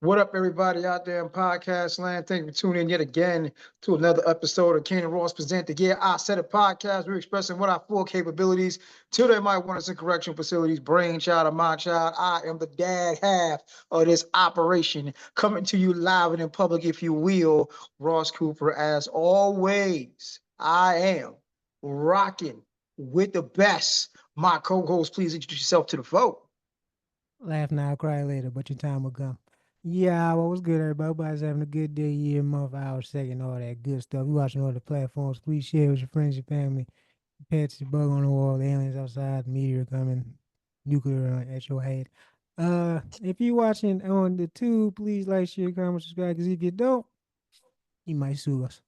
What up, everybody out there in podcast land? Thank you for tuning in yet again to another episode of Ken and Ross Present the Yeah, I Said It podcast. We're expressing what our full capabilities till they might want us in correction facilities. Brainchild of my child. I am the dad half of this operation, coming to you live and in public, if you will. Ross Cooper, as always, I am rocking with the best. My co-host, please introduce yourself to the vote. Laugh now, cry later, but your time will come. Yeah, what was good, everybody? Everybody's having a good day, year, month, hour, second, all that good stuff. You watching all the platforms. Please share with your friends, your family, your pets, your bug on the wall, the aliens outside, meteor coming, nuclear at your head. If you watching on the tube, please like, share, comment, subscribe. Because if you don't, you might sue us.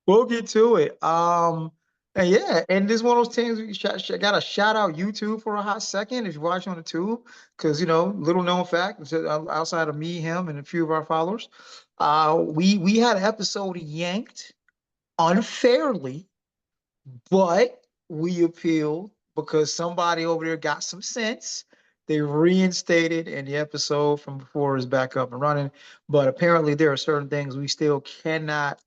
We'll get to it. And yeah, and this one of those things we got to shout out YouTube for a hot second if you're watching on the tube, because little known fact, outside of me, him, and a few of our followers, we had an episode yanked unfairly, but we appealed because somebody over there got some sense. They reinstated, and the episode from before is back up and running. But apparently, there are certain things we still cannot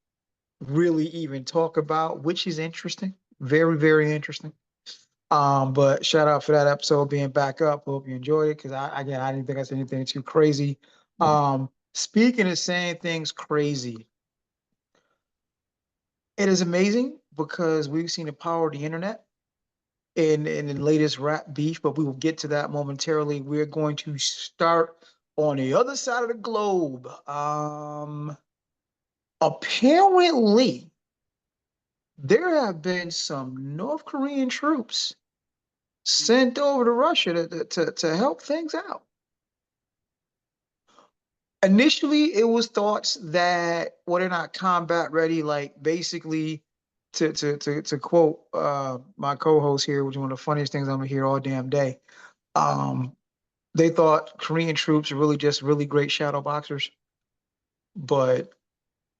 really even talk about, which is interesting. Very, very interesting. But shout out for that episode being back up. Hope you enjoyed it because I didn't think I said anything too crazy. Speaking of saying things crazy, it is amazing because we've seen the power of the internet in the latest rap beef, but we will get to that momentarily. We're going to start on the other side of the globe. Apparently, there have been some North Korean troops sent over to Russia to help things out. Initially, it was thoughts that they're not combat ready, like basically to quote my co-host here, which is one of the funniest things I'm gonna hear all damn day. Um, they thought Korean troops are really just really great shadow boxers, but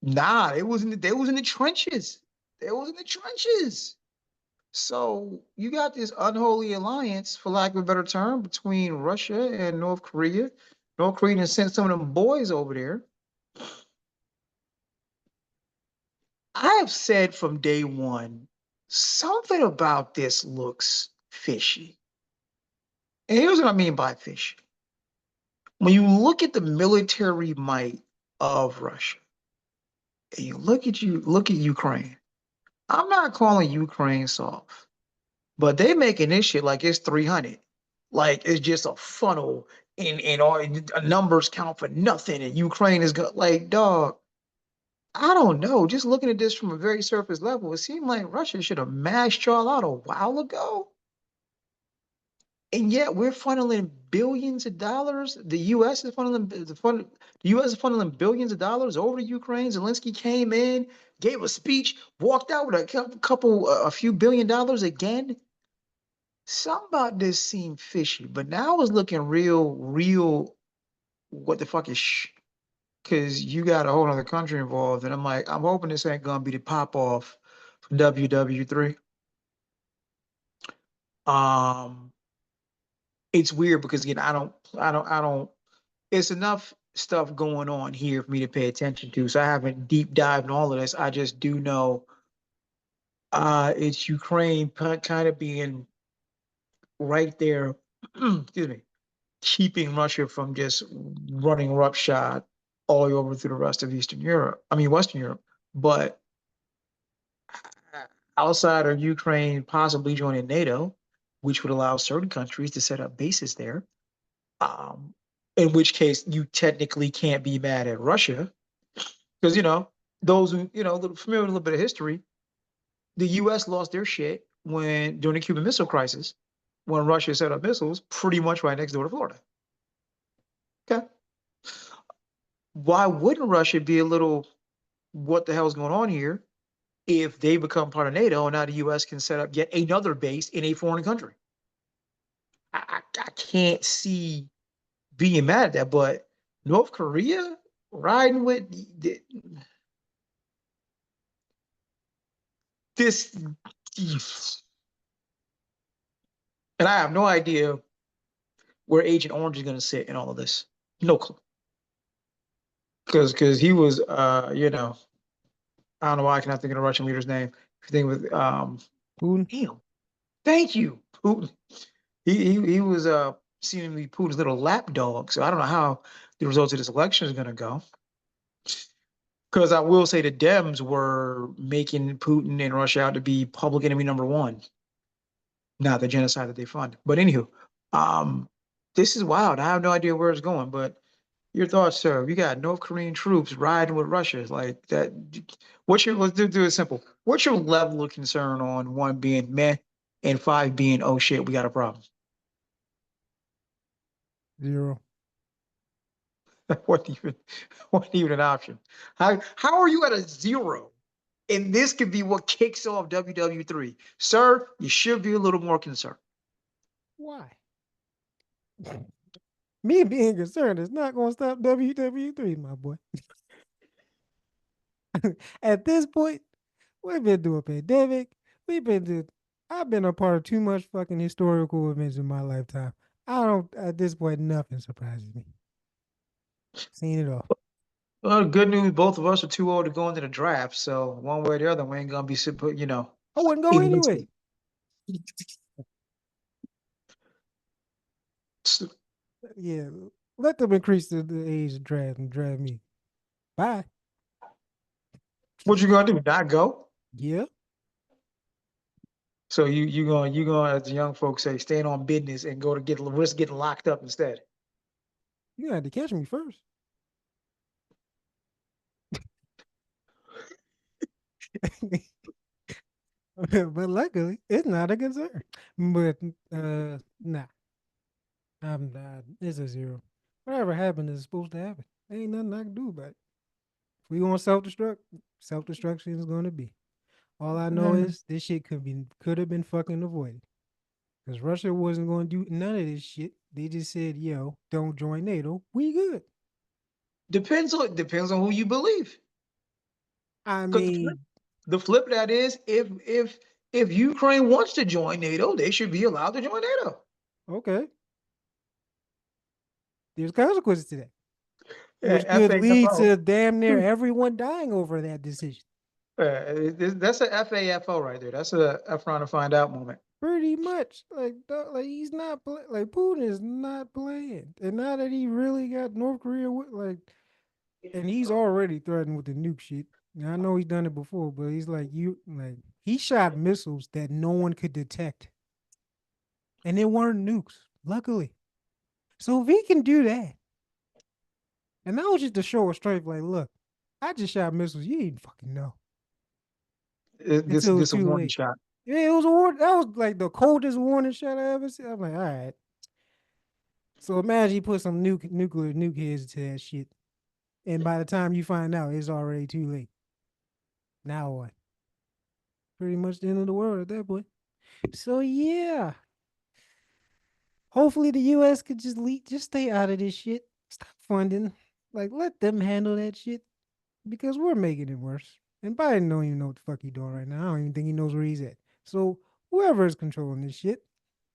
nah, they was in the trenches. They was in the trenches. So you got this unholy alliance, for lack of a better term, between Russia and North Korea. North Korea has sent some of them boys over there. I have said from day one, something about this looks fishy. And here's what I mean by fishy. When you look at the military might of Russia, and look at Ukraine. I'm not calling Ukraine soft, but they making this shit like it's 300. Like it's just a funnel and all numbers count for nothing. And Ukraine is good. Like, dog, I don't know. Just looking at this from a very surface level, it seemed like Russia should have mashed y'all out a while ago. And yet we're funneling billions of dollars. The US is funneling billions of dollars over to Ukraine. Zelensky came in, gave a speech, walked out with a few $1 billion again. Something about this seemed fishy, but now it's looking real. What the fuck is because you got a whole other country involved, and I'm like, I'm hoping this ain't gonna be the pop off from WW3. Um, it's weird because again, I don't. It's enough stuff going on here for me to pay attention to, so I haven't deep dived in all of this. I just do know it's Ukraine kind of being right there. Excuse me, keeping Russia from just running roughshod all the way over through the rest of Eastern Europe. I mean, Western Europe. But outside of Ukraine possibly joining NATO, which would allow certain countries to set up bases there, um, in which case you technically can't be mad at Russia because, those who, familiar with a little bit of history, the US lost their shit when during the Cuban Missile Crisis, when Russia set up missiles pretty much right next door to Florida. Okay. Why wouldn't Russia be a little, what the hell's going on here if they become part of NATO and now the US can set up yet another base in a foreign country? I can't see being mad at that, but North Korea riding with this, and I have no idea where Agent Orange is going to sit in all of this. No clue. Because he was, I don't know why I cannot think of the Russian leader's name. Thing with Putin. damn, thank you, Putin. He was seemingly Putin's little lapdog. So I don't know how the results of this election is going to go. Because I will say the Dems were making Putin and Russia out to be public enemy number one, not the genocide that they fund. But anywho, um, this is wild. I have no idea where it's going, but your thoughts, sir? You got North Korean troops riding with Russia like that. Let's do it simple. What's your level of concern on one being meh and five being oh shit, we got a problem? 0. What even what even an option? How are you at a zero? And this could be what kicks off WW3. Sir, you should be a little more concerned. Why? Me being concerned is not going to stop WW3, my boy. At this point, we've been through a pandemic. We've been through. I've been a part of too much fucking historical events in my lifetime. I don't. At this point, nothing surprises me. Seen it all. Well, good news, both of us are too old to go into the draft, so one way or the other, we ain't gonna be, I wouldn't go anyway. enlisted. Yeah, let them increase the age of draft and draft me. Bye. What you gonna do? Not go? Yeah, So you gonna as the young folks say, stand on business and go to get risk getting locked up instead. you had to catch me first. But luckily, it's not a concern. But nah, I'm not. It's a 0. Whatever happened is supposed to happen. Ain't nothing I can do about it. If we want self-destruct, self-destruction is going to be. All I know Mm. is this shit could have been fucking avoided. Because Russia wasn't going to do none of this shit. They just said, "Yo, don't join NATO. We good." Depends on who you believe. I Because mean, the flip of that is if Ukraine wants to join NATO, they should be allowed to join NATO. okay, there's consequences to that, which Yeah, could lead FAFO. to damn near everyone dying over that decision. That's a FAFO right there. That's a Efron to find out moment. Pretty much, like, like he's not like Putin is not playing, and now that he really got North Korea with, like, and he's already threatened with the nuke shit. Now, I know he's done it before, but he's like he shot missiles that no one could detect, and they weren't nukes, luckily. So if he can do that, and that was just to show a strength, like, look, I just shot missiles, you didn't fucking know This until it was this a too warning late. shot. Yeah, it was a warning. That was like the coldest warning shot I ever seen. I'm like, all right. So imagine you put some nuclear nuke heads to that shit, and by the time you find out, it's already too late. Now what? Pretty much the end of the world at that point. So yeah, hopefully the U.S. could just stay out of this shit. Stop funding. Like, let them handle that shit because we're making it worse. And Biden don't even know what the fuck he's doing right now. I don't even think he knows where he's at. So whoever is controlling this shit,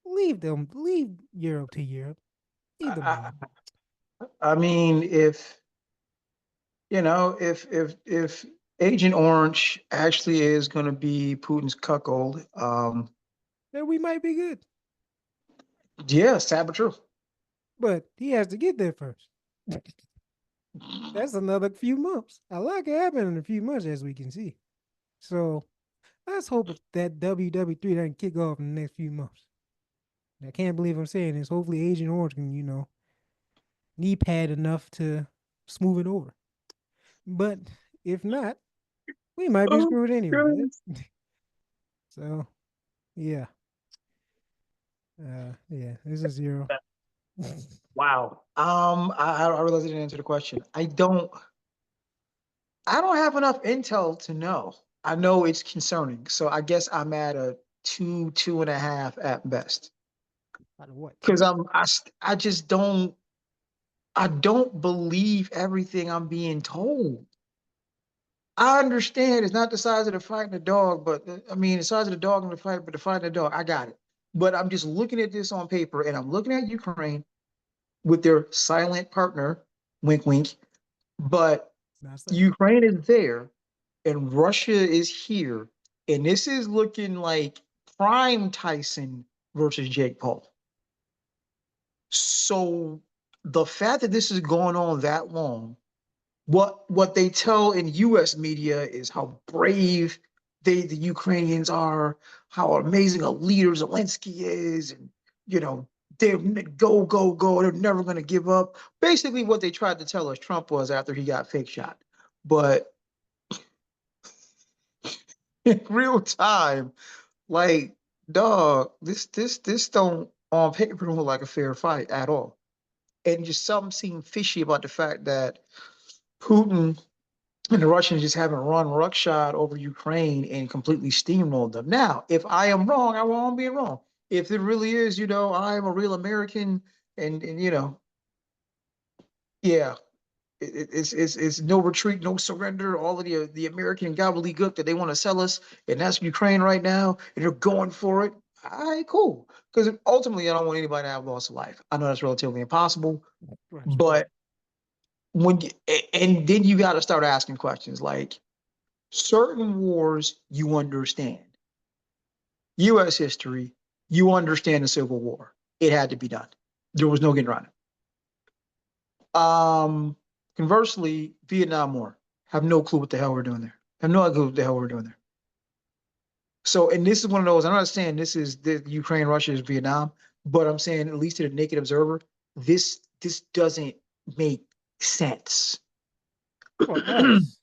leave them. Leave Europe to Europe. Leave them I, alone. I mean, if Agent Orange actually is going to be Putin's cuckold, Then we might be good. yeah, sad but true. But he has to get there first. That's another few months. A lot can happen in a few months, as we can see. So let's hope that WW3 doesn't kick off in the next few months. I can't believe I'm saying this. Hopefully, Agent Orange can, knee pad enough to smooth it over. But if not, we might be Oh, screwed anyway. goodness. So, yeah. Yeah, this is 0. Wow. I realized I didn't answer the question. I don't have enough intel to know. I know it's concerning, so I guess I'm at a 2.5 at best. Out of what, Because 2? I just don't believe everything I'm being told. I understand it's not the size of the fighting the dog, but I mean the size of the dog and the fight, but the fighting the dog, I got it. But I'm just looking at this on paper, and I'm looking at Ukraine. with their silent partner, wink, wink. But Not saying. Ukraine is there and Russia is here. And this is looking like prime Tyson versus Jake Paul. So the fact that this is going on that long, what they tell in US media is how brave the Ukrainians are, how amazing a leader Zelensky is, and you know, they're go, go, go, they're never gonna give up. Basically, what they tried to tell us Trump was after he got fake shot. But in real time, like, dog, this don't on paper don't look like a fair fight at all. And just something seemed fishy about the fact that Putin and the Russians just haven't run ruckshod over Ukraine and completely steamrolled them. Now, if I am wrong, I won't be wrong. If it really is, I am a real American, and yeah, it's no retreat, no surrender. All of the American gobbledygook that they want to sell us, and that's Ukraine right now, and they're going for it. All right, cool. Because ultimately, I don't want anybody to have loss of life. I know that's relatively impossible, That's true. but when you, and then you got to start asking questions like certain wars you understand. US history, you understand the Civil War. It had to be done. There was no getting around it. Conversely, Vietnam War. Have no clue what the hell we're doing there. Have no idea what the hell we're doing there. So, and this is one of those, I'm not saying this is the Ukraine, Russia is Vietnam, but I'm saying at least to the naked observer, this doesn't make sense. For us,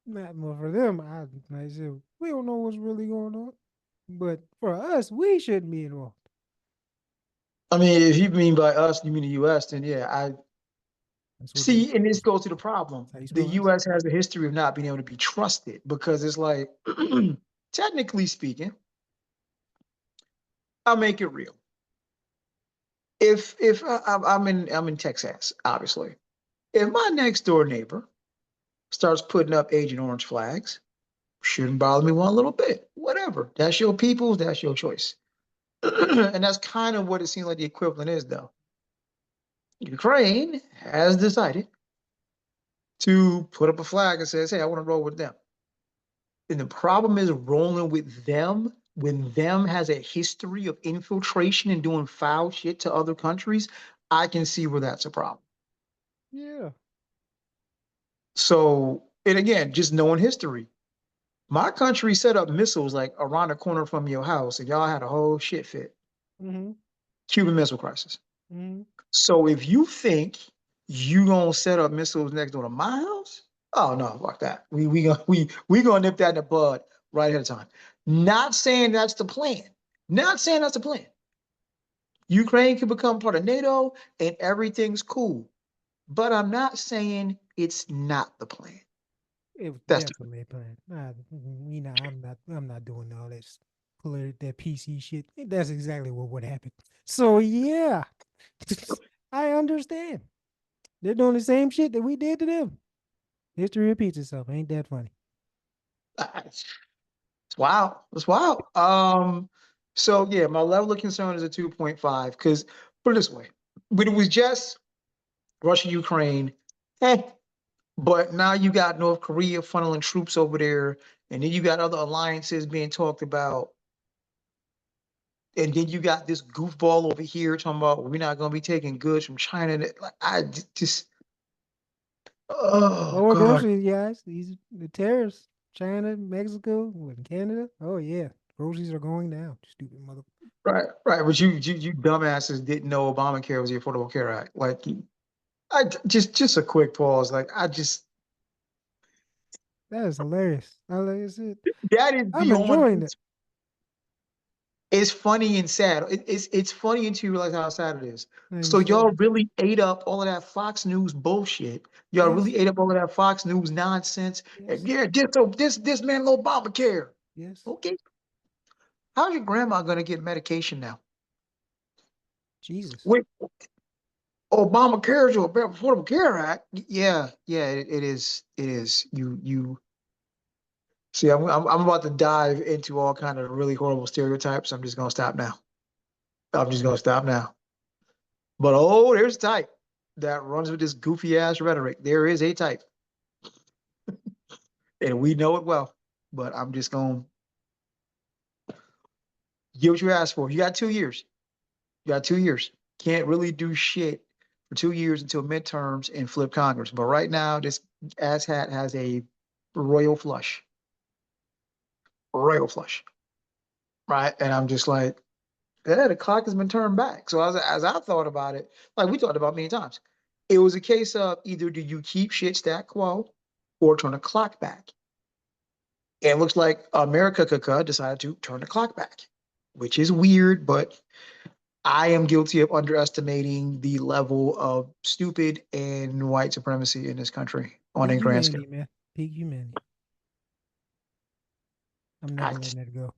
not more for them. I said we don't know what's really going on, but for us, we shouldn't be involved. I mean, if you mean by us, you mean the US, then yeah, I That's what they. see, and this That's goes to the problem. how you The spell us. US has a history of not being able to be trusted because it's like, technically speaking, I'll make it real. If I'm in Texas, obviously. If my next door neighbor starts putting up Agent Orange flags, shouldn't bother me one little bit. Whatever. That's your people's, that's your choice. And that's kind of what it seems like the equivalent is, though. Ukraine has decided to put up a flag and says, hey, I want to roll with them. And the problem is rolling with them when them has a history of infiltration and doing foul shit to other countries. I can see where that's a problem. Yeah. So, and again, just knowing history. My country set up missiles like around the corner from your house, and y'all had a whole shit fit. Mm-hmm. Cuban Missile Crisis. Mm-hmm. So if you think you gonna set up missiles next door to my house, oh no, fuck that. We gonna nip that in the bud right ahead of time. Not saying that's the plan. Not saying that's the plan. Ukraine can become part of NATO and everything's cool. But I'm not saying it's not the plan. It was That's the definitely a plan. We not. I'm not. I'm not doing all this that PC shit. That's exactly what would happen. So yeah, I understand. They're doing the same shit that we did to them. History repeats itself. Ain't that funny? it's wild. It's wild. So yeah, my level of concern is a 2.5 because put it this way. When it was just Russia, Ukraine, eh, but now you got North Korea funneling troops over there, and then you got other alliances being talked about. And then you got this goofball over here talking about we're not going to be taking goods from China. Like just, oh Lower God. groceries, guys. These the tariffs. China, Mexico, and Canada. Oh yeah, groceries are going down. Stupid mother. Right, right. But you dumbasses didn't know Obamacare was the Affordable Care Act. Like, I just a quick pause. Like, I just That is hilarious. I like I said, that is I'm beyond. enjoying it. It's funny and sad. It's funny until you realize how sad it is. Not even So sad. y'all really ate up all of that Fox News bullshit. Y'all Yes, really ate up all of that Fox News nonsense. And yes, yeah, this man Obamacare. yes. Okay, how's your grandma gonna get medication now? Jesus. Wait, Obamacare is your Affordable Care Act. Yeah, yeah, it is. It is. You see, I'm about to dive into all kind of really horrible stereotypes. I'm just gonna stop now. I'm just gonna stop now. But oh, there's a type that runs with this goofy ass rhetoric. There is a type, and we know it well. But I'm just gonna get what you asked for. You got 2 years. You got 2 years. Can't really do shit for 2 years until midterms and flip Congress. But right now, this asshat has a royal flush, royal flush, right? And I'm just like, yeah, the clock has been turned back. So as I thought about it, like we talked about many times, it was a case of either do you keep shit stat quo or turn the clock back. And it looks like America decided to turn the clock back, which is weird, but I am guilty of underestimating the level of stupid and white supremacy in this country on Peak a grand scale. humanity, man. Peak humanity. I'm I, never letting that go.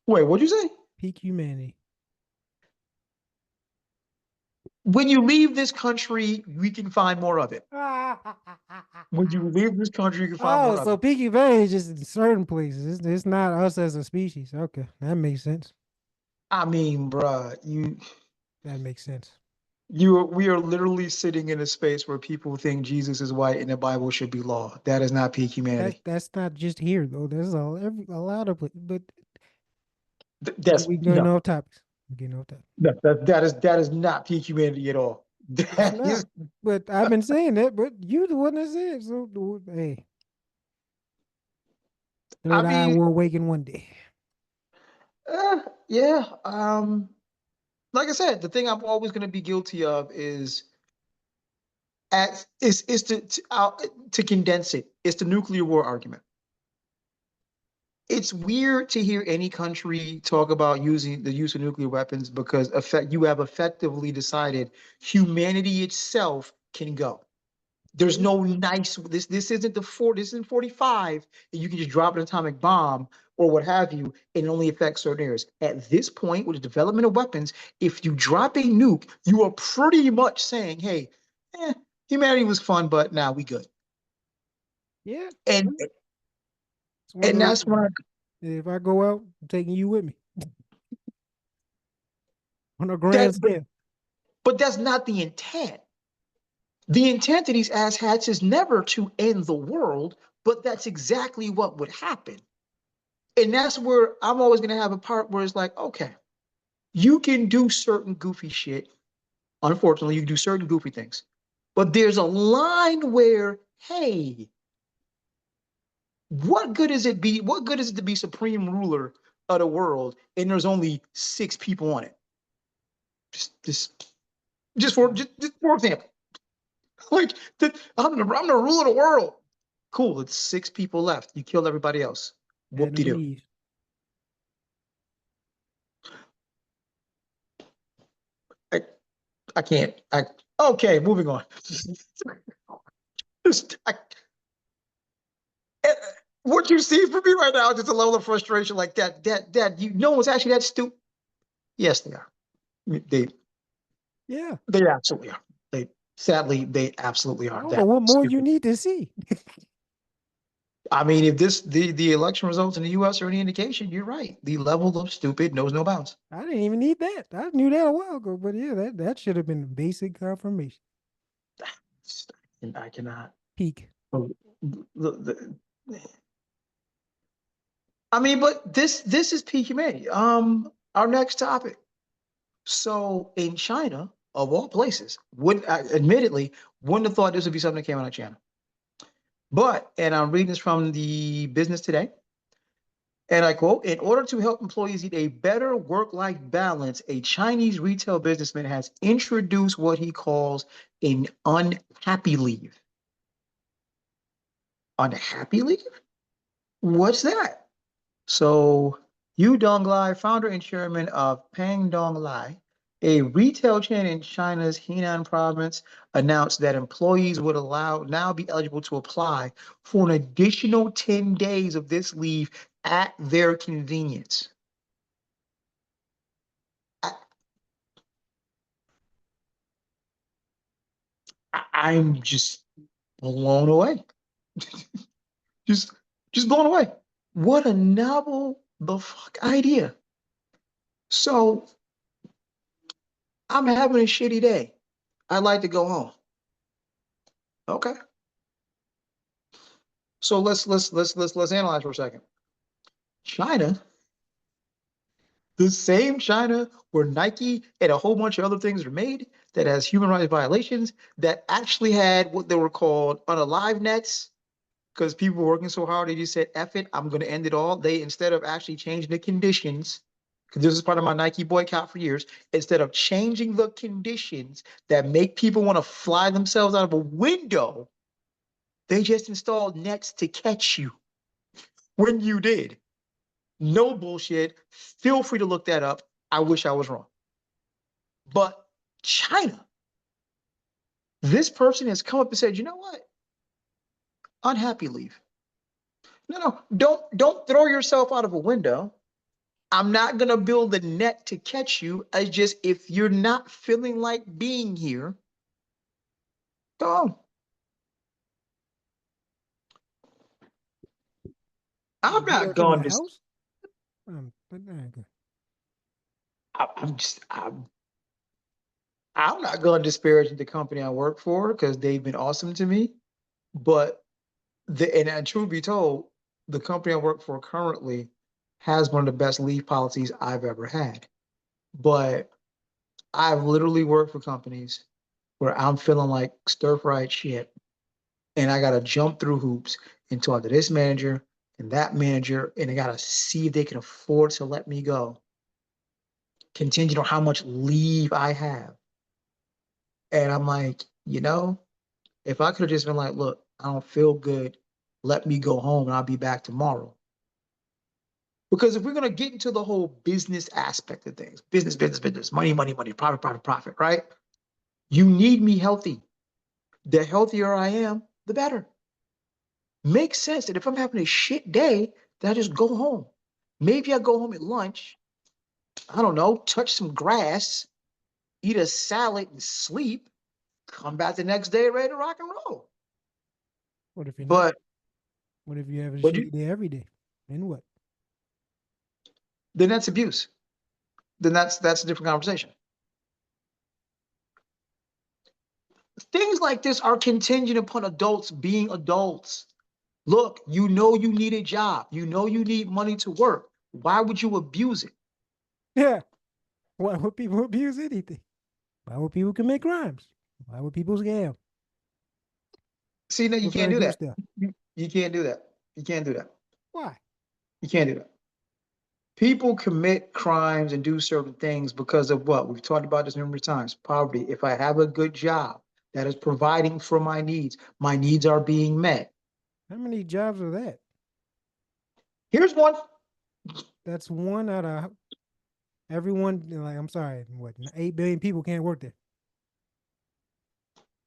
wait, what'd you say? Peak humanity. When you leave this country, we can find more of it. When you leave this country, you can find Oh, more of so it. peak humanity is just in certain places. It's not us as a species. Okay, that makes sense. I mean, bruh, That makes sense. we are literally sitting in a space where people think Jesus is white and the Bible should be law. That is not peak humanity. That's not just here though. There's a lot of it, but That's we going no, off topics. We getting off topic. no, that is not peak humanity at all. It's That not. is, But I've been saying that. But you the one that said so. Hey, I third eye mean, will awaken one day. yeah. Like I said, the thing I'm always going to be guilty of is to condense it. It's the nuclear war argument. It's weird to hear any country talk about using the use of nuclear weapons because you have effectively decided humanity itself can go. There's Yeah. no nice this isn't this isn't 45 and you can just drop an atomic bomb or what have you and it only affects certain areas. At this point, with the development of weapons, if you drop a nuke, you are pretty much saying, hey, eh, humanity was fun, but now we good. Yeah. And It's one of and those that's why if I go out, I'm taking you with me on a that grand scale. but that's not the intent. The intent of these asshats is never to end the world, but that's exactly what would happen. And that's where I'm always going to have a part where it's like, okay, you can do certain goofy shit. Unfortunately, you can do certain goofy things. But there's a line where, hey, what good is it to be supreme ruler of the world and there's only 6 people on it? Just just just for example. Like I'm the ruler of the world. Cool, it's 6 people left. You killed everybody else. Whoop de Adam and doo. Eve. I, I can't. Okay, moving on. I, what you see from me right now is just a level of frustration like that no one's actually that stupid. Yes, they are. They Yeah. they absolutely are. They sadly they absolutely I are don't know that what more you stupid. need to see. I mean, if the election results in the US are any indication, you're right. The level of stupid knows no bounds. I didn't even need that. I knew that a while ago. But yeah, that should have been basic confirmation. And I cannot. Peak. The, I mean, but this is peak humanity. Our next topic. So in China, of all places, would admittedly wouldn't have thought this would be something that came out of China. But, and I'm reading this from the Business Today, and I quote, in order to help employees get a better work-life balance, a Chinese retail businessman has introduced what he calls an unhappy leave. Unhappy leave? What's that? So Yu Donglai, founder and chairman of Pang Donglai, a retail chain in China's Henan province, announced that employees would now be eligible to apply for an additional 10 days of this leave at their convenience. I, I'm just blown away. Just just blown away. What a novel the fuck idea. So I'm having a shitty day. I'd like to go home. Okay. So let's analyze for a second. China, the same China where Nike and a whole bunch of other things are made that has human rights violations that actually had what they were called unalive nets because people were working so hard, they just said, F it, I'm going to end it all. They, instead of actually changing the conditions, because this is part of my Nike boycott for years, instead of changing the conditions that make people want to fly themselves out of a window, they just installed nets to catch you when you did. No bullshit. Feel free to look that up. I wish I was wrong. But China, this person has come up and said, you know what? Unhappy leave. No, don't throw yourself out of a window. I'm not gonna build a net to catch you. I just if you're not feeling like being here, go home. I'm You not work in the going to. house? But I'm just. I'm not going to disparage the company I work for because they've been awesome to me. But and truth be told, the company I work for currently has one of the best leave policies I've ever had. But I've literally worked for companies where I'm feeling like stir fried shit and I gotta jump through hoops and talk to this manager and that manager, and I gotta see if they can afford to let me go, contingent on how much leave I have. And I'm like, if I could have just been like, look, I don't feel good, let me go home and I'll be back tomorrow. Because if we're gonna get into the whole business aspect of things, business, money, profit, right? You need me healthy. The healthier I am, the better. Makes sense that if I'm having a shit day, that I just go home. Maybe I go home at lunch, I don't know, touch some grass, eat a salad and sleep, come back the next day ready to rock and roll. what if you're not? But What if you have a but you shitty day every day? Then what? then that's abuse. Then that's a different conversation. Things like this are contingent upon adults being adults. Look, you know you need a job. You know you need money to work. Why would you abuse it? Yeah. Why would people abuse anything? Why would people commit crimes? Why would people scam? See, no, you People try can't to do do that. stuff. You can't do that. You can't do that. Why? You can't do that. People commit crimes and do certain things because of what? We've talked about this numerous times. Poverty. If I have a good job that is providing for my needs are being met. How many jobs are that? Here's one. That's one out of everyone. Like, I'm sorry, what? 8 billion people can't work there.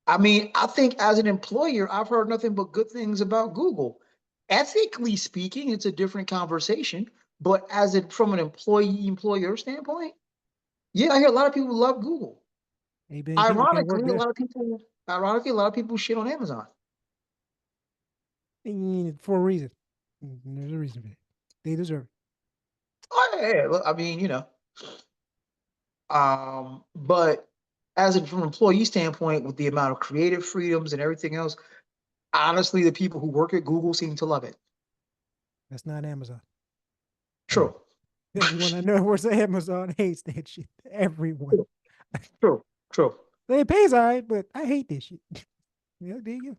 I mean, I think as an employer, I've heard nothing but good things about Google. Ethically speaking, it's a different conversation. But from an employee employer standpoint, yeah, I hear a lot of people love Google. 8 billion people can't work Ironically, a there. lot of people, ironically, a lot of people shit on Amazon. For a reason. There's a reason for it. They deserve it. Oh, yeah, look, I mean, but from an employee standpoint, with the amount of creative freedoms and everything else, honestly, the people who work at Google seem to love it. That's not Amazon. True, Everyone I know who works at Amazon hates that shit. Everyone. true, true, true. They pays all right, but I hate this shit. Yeah, there you go.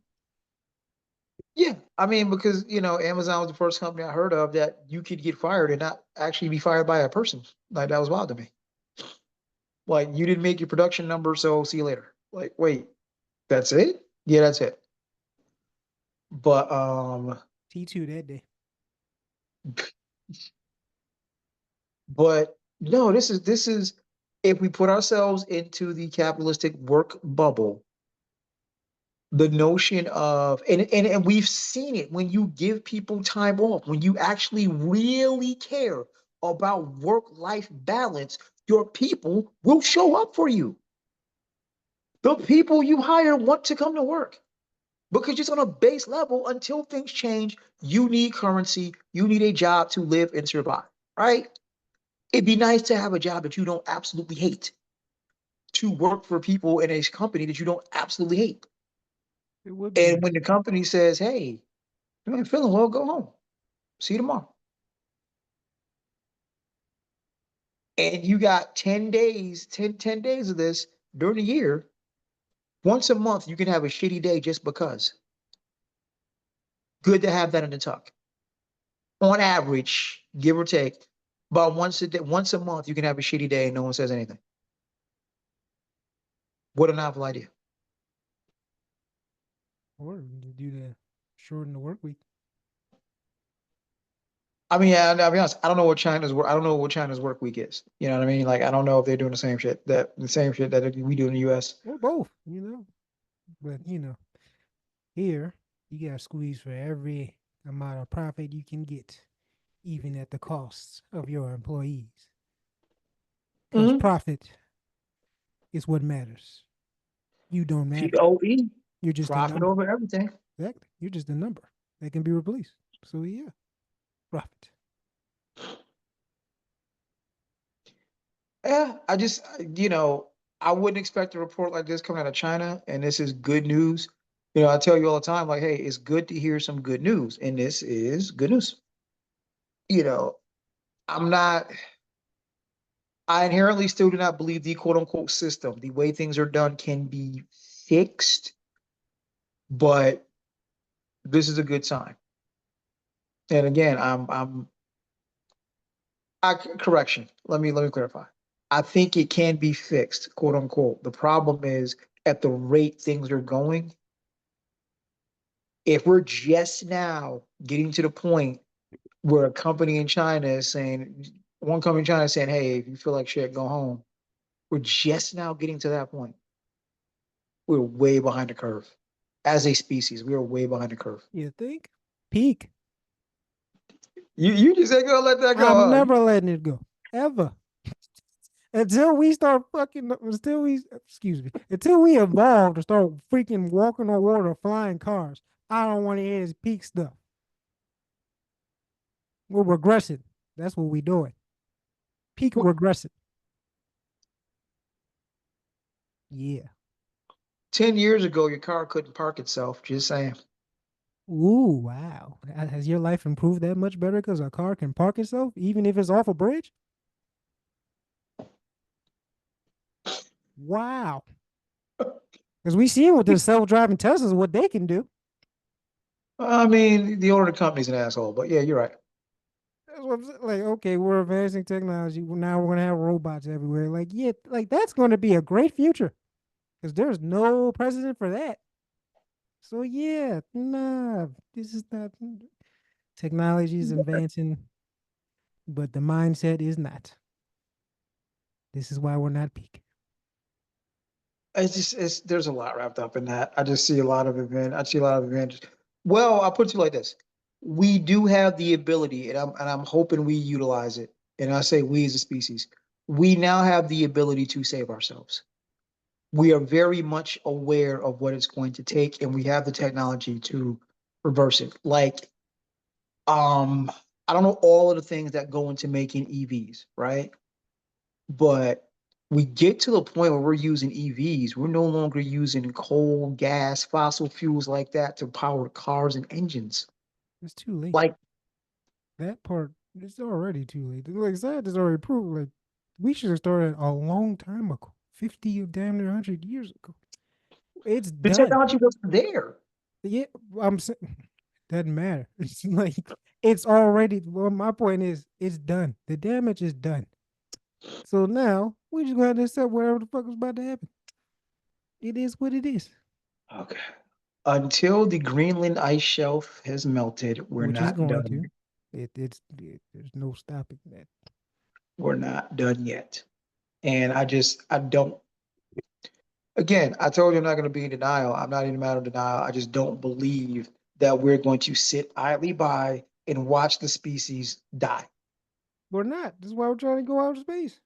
Yeah, I mean, because Amazon was the first company I heard of that you could get fired and not actually be fired by a person. Like that was wild to me. Like you didn't make your production number, so see you later. Like, wait, that's it? Yeah, that's it. But T2 that day. but no, this is if we put ourselves into the capitalistic work bubble, the notion of and we've seen it when you give people time off, when you actually really care about work-life balance, your people will show up for you. The people you hire want to come to work because just on a base level, until things change, you need currency, you need a job to live and survive, right? It'd be nice to have a job that you don't absolutely hate. to work for people in a company that you don't absolutely hate. It would be And when nice. the company says, "Hey, you ain't feeling well, go home. See you tomorrow." And you got 10 days, 10 days of this during the year. Once a month, you can have a shitty day just because. Good to have that in the tuck. On average, give or take, about once a day, once a month, you can have a shitty day and no one says anything. What a novel idea. Or to do the shorten the work week. I mean, yeah, I'll be honest. I don't know what China's work. I don't know what China's work week is. You know what I mean? Like, I don't know if they're doing the same shit that we do in the U.S. Or both, But here you got squeeze for every amount of profit you can get, even at the costs of your employees. Because Mm-hmm. profit is what matters. You don't matter. POE, You're just a profit number. over everything. Exactly. You're just a number that can be replaced. So yeah, profit. Yeah, I wouldn't expect a report like this coming out of China, and this is good news. I tell you all the time, like, hey, it's good to hear some good news, and this is good news. You know, I'm not, I inherently still do not believe the quote unquote system, the way things are done can be fixed, but this is a good sign. And again, correction. Let me clarify. I think it can be fixed, quote unquote. The problem is at the rate things are going, if we're just now getting to the point where a company in China is saying, one company in China is saying, hey, if you feel like shit, go home. We're just now getting to that point. We're way behind the curve. As a species, we are way behind the curve. You think? Peak. You just ain't gonna let that go, I'm huh? never letting it go. Ever. Until we start fucking until we excuse me. Until we evolve to start freaking walking on water, flying cars. I don't want to hear this peak stuff. We're regressing. That's what we doing. Peak What, regressing. Yeah. 10 years ago, your car couldn't park itself. Just saying. Ooh, wow. Has your life improved that much better because a car can park itself, even if it's off a bridge? Wow. Because we seen with the self-driving Teslas what they can do. I mean, the owner of the company's an asshole, but yeah, you're right. That's what I'm saying. Like, okay, we're advancing technology. Now we're gonna have robots everywhere. Like, yeah, like that's gonna be a great future. Because there's no precedent for that. So yeah, nah, this is not technology is advancing, but the mindset is not. This is why we're not peak. It's there's a lot wrapped up in that. I just see a lot of event. I see a lot of advantages. Well, I'll put it to you like this: we do have the ability, and I'm hoping we utilize it. And I say we as a species, we now have the ability to save ourselves. We are very much aware of what it's going to take, and we have the technology to reverse it. Like, um, I don't know all of the things that go into making EVs, right? But we get to the point where we're using EVs. We're no longer using coal, gas, fossil fuels like that to power cars and engines. It's too late. Like, That part it's already too late. Like science is already proved. Like we should have started a long time ago, 50 of damn near 100 years ago. It's the done. technology wasn't there. Yeah, I'm saying doesn't matter. It's like it's already. Well, my point is, it's done. The damage is done. So now we just gonna accept whatever the fuck is about to happen. It is what it is, Okay. Until the Greenland ice shelf has melted, we're which is not going done. to. There's no stopping that. We're not done yet. And I don't, again, I told you I'm not going to be in denial. I'm not in a matter of denial. I just don't believe that we're going to sit idly by and watch the species die. We're not. This is why we're trying to go out of space.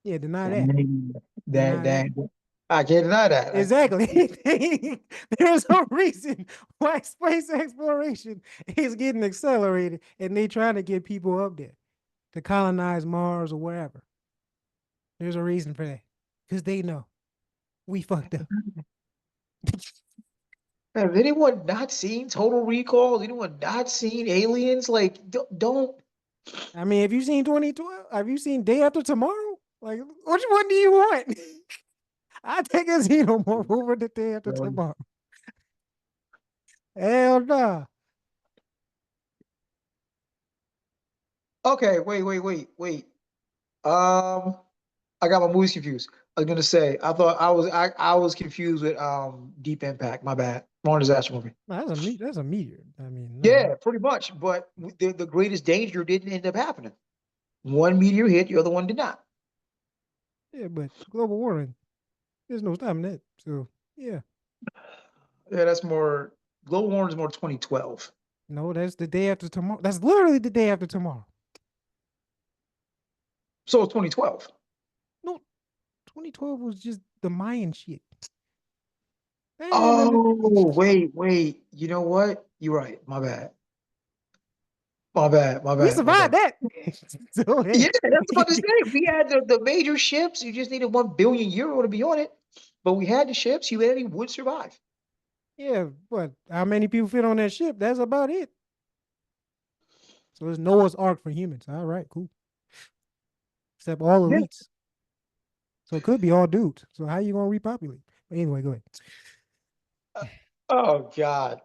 Yeah, deny that. Dang. That, Deny that. that, I can't deny that. Exactly. There's a reason why space exploration is getting accelerated and they trying to get people up there. to colonize Mars or wherever. There's a reason for that. Because they know we fucked up. Have anyone not seen Total Recall? Has anyone not seen Aliens? Like, don't. I mean, have you seen 2012? Have you seen Day After Tomorrow? Like, which one do you want? I think I see no more over the Day After Really? Tomorrow. Hell no. Okay, wait. Um, I got my movies confused. I was gonna say I thought I was confused with Deep Impact. My bad. Wrong disaster movie. No, that's a meteor. I mean, no. Yeah, pretty much. But the greatest danger didn't end up happening. One meteor hit, the other one did not. Yeah, but global warming, there's no stopping that. So yeah. Yeah, that's more. Global warming is more 2012. No, that's the day after tomorrow. That's literally the day after tomorrow. So it's 2012. No, 2012 was just the Mayan shit. And Oh, wait. You know what? You're right. My bad. we My survived bad. that. So Yeah, hey. that's about to say. We had the major ships. You just needed 1 billion euro to be on it. But we had the ships. Humanity would survive. Yeah, but how many people fit on that ship? That's about it. So it's Noah's Ark for humans. All right, cool. Except all Yeah. elites. So it could be all dudes. So how you gonna repopulate? But anyway, go ahead. Oh God.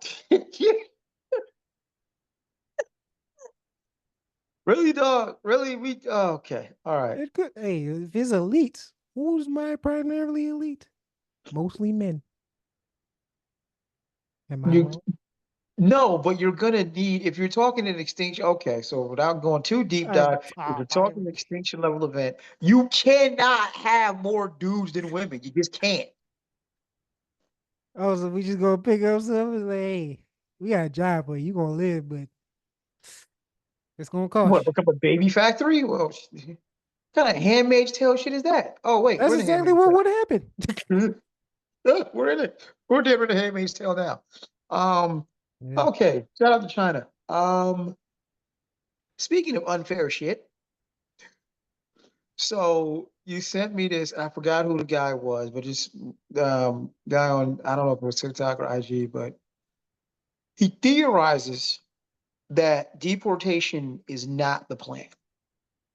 Really, dog? Really? We okay. All right. It could. Hey, if it's elites, who's my primarily elite? Mostly men. Am I You wrong? no, but you're gonna need if you're talking an extinction. Okay, so without going too deep I, dive, if oh, you're talking extinction level event, you cannot have more dudes than women. You just can't. oh, so we just gonna pick up something and say, hey, we got a job for you. You gonna live, but it's gonna What, cost become a baby factory? Well, what kind of Handmaid's Tale shit is that? Oh you. wait, That's we're in the exactly Handmaid's what Tale. would happen. We're in it. We're dead in the Handmaid's Tale now. Um, Yeah. okay. Shout out to China. Speaking of unfair shit, so you sent me this. I forgot who the guy was, but just guy on I don't know if it was TikTok or IG, but he theorizes that deportation is not the plan.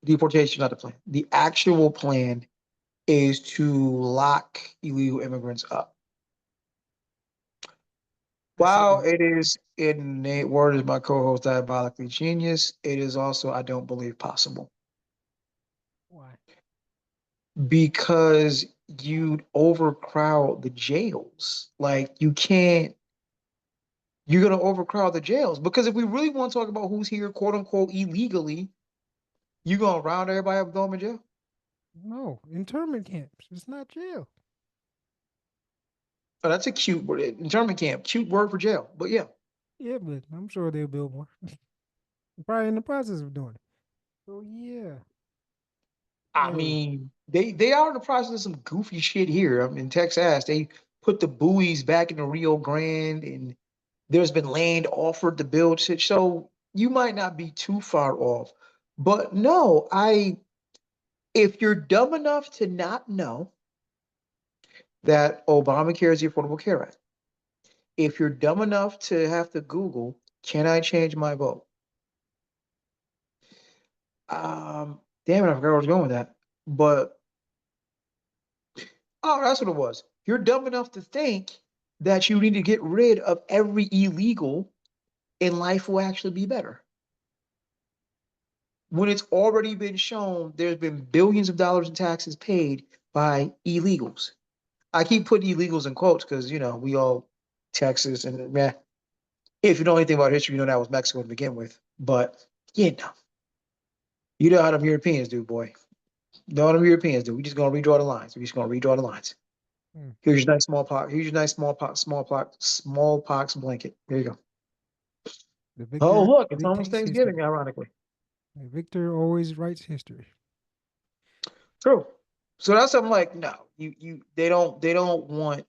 Deportation is not the plan. The actual plan is to lock illegal immigrants up. I see While that. it is in Nate Word is my co-host diabolically genius, it is also I don't believe possible Why? because you'd overcrowd the jails. Like you can't. You're gonna overcrowd the jails because if we really want to talk about who's here, quote unquote, illegally, you gonna round everybody up, throw them in jail. No, internment camps. It's not jail. Oh, that's a cute word. Internment camp, cute word for jail. But yeah, Yeah, but I'm sure they'll build more. Probably in the process of doing it. So yeah. I Hey, mean, they are in the process of some goofy shit here. I mean, Texas, they put the buoys back in the Rio Grande, and there's been land offered to build shit. So you might not be too far off. But no, if you're dumb enough to not know that Obamacare is the Affordable Care Act, if you're dumb enough to have to Google, can I change my vote? Damn it, I forgot where I was going with that. But oh, that's what it was. You're dumb enough to think that you need to get rid of every illegal and life will actually be better. When it's already been shown there's been billions of dollars in taxes paid by illegals. I keep putting illegals in quotes because, we all Texas and man, if you know anything about history, you know that was Mexico to begin with. But, you know how them Europeans do, boy. You know how them Europeans do. We just gonna redraw the lines. We just gonna redraw the lines. hmm, Here's your nice smallpox. Here's your nice smallpox blanket. Here you go. the Oh, victor look, it's almost dictates history. Thanksgiving, ironically. The victor always writes history. True. So that's something like, no, they don't want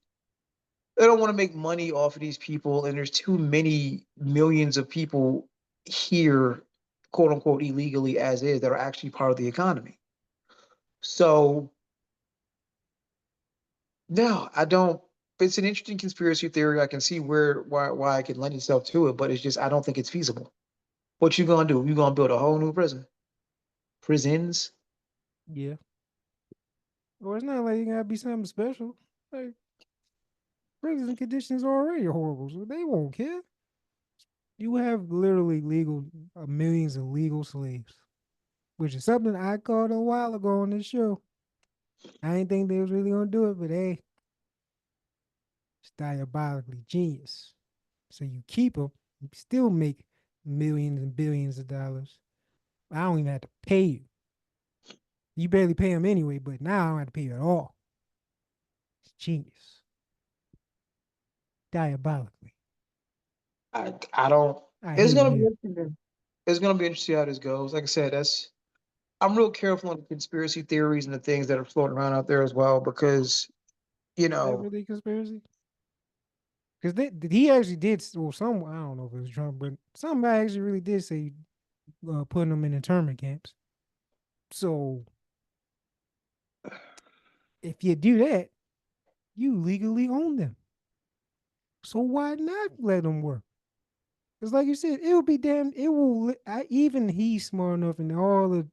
to make money off of these people, and there's too many millions of people here, quote unquote illegally as is that are actually part of the economy. So no, I don't. It's an interesting conspiracy theory. I can see why I can lend itself to it, but it's just I don't think it's feasible. What you gonna do? You gonna build a whole new prison? Prisons? Yeah. Or it's not like it gotta be something special. Like prison conditions are already horrible, so they won't care. You have literally legal millions of legal slaves, which is something I called a while ago on this show. I didn't think they was really gonna do it, but hey, it's diabolically genius. So you keep them, you still make millions and billions of dollars. I don't even have to pay you. You barely pay them anyway, but now I don't have to pay you at all. It's genius. Diabolically. I don't. I It's hate it gonna be here. interesting. It's gonna be interesting how this goes. Like I said, that's I'm real careful on the conspiracy theories and the things that are floating around out there as well because you Is that know really a conspiracy? Because he actually did, well, some, I don't know if it was Trump, but somebody actually really did say putting them in internment camps. So if you do that, you legally own them. So why not let them work? Because like you said, it will be damn. It will. Even he's smart enough, and all the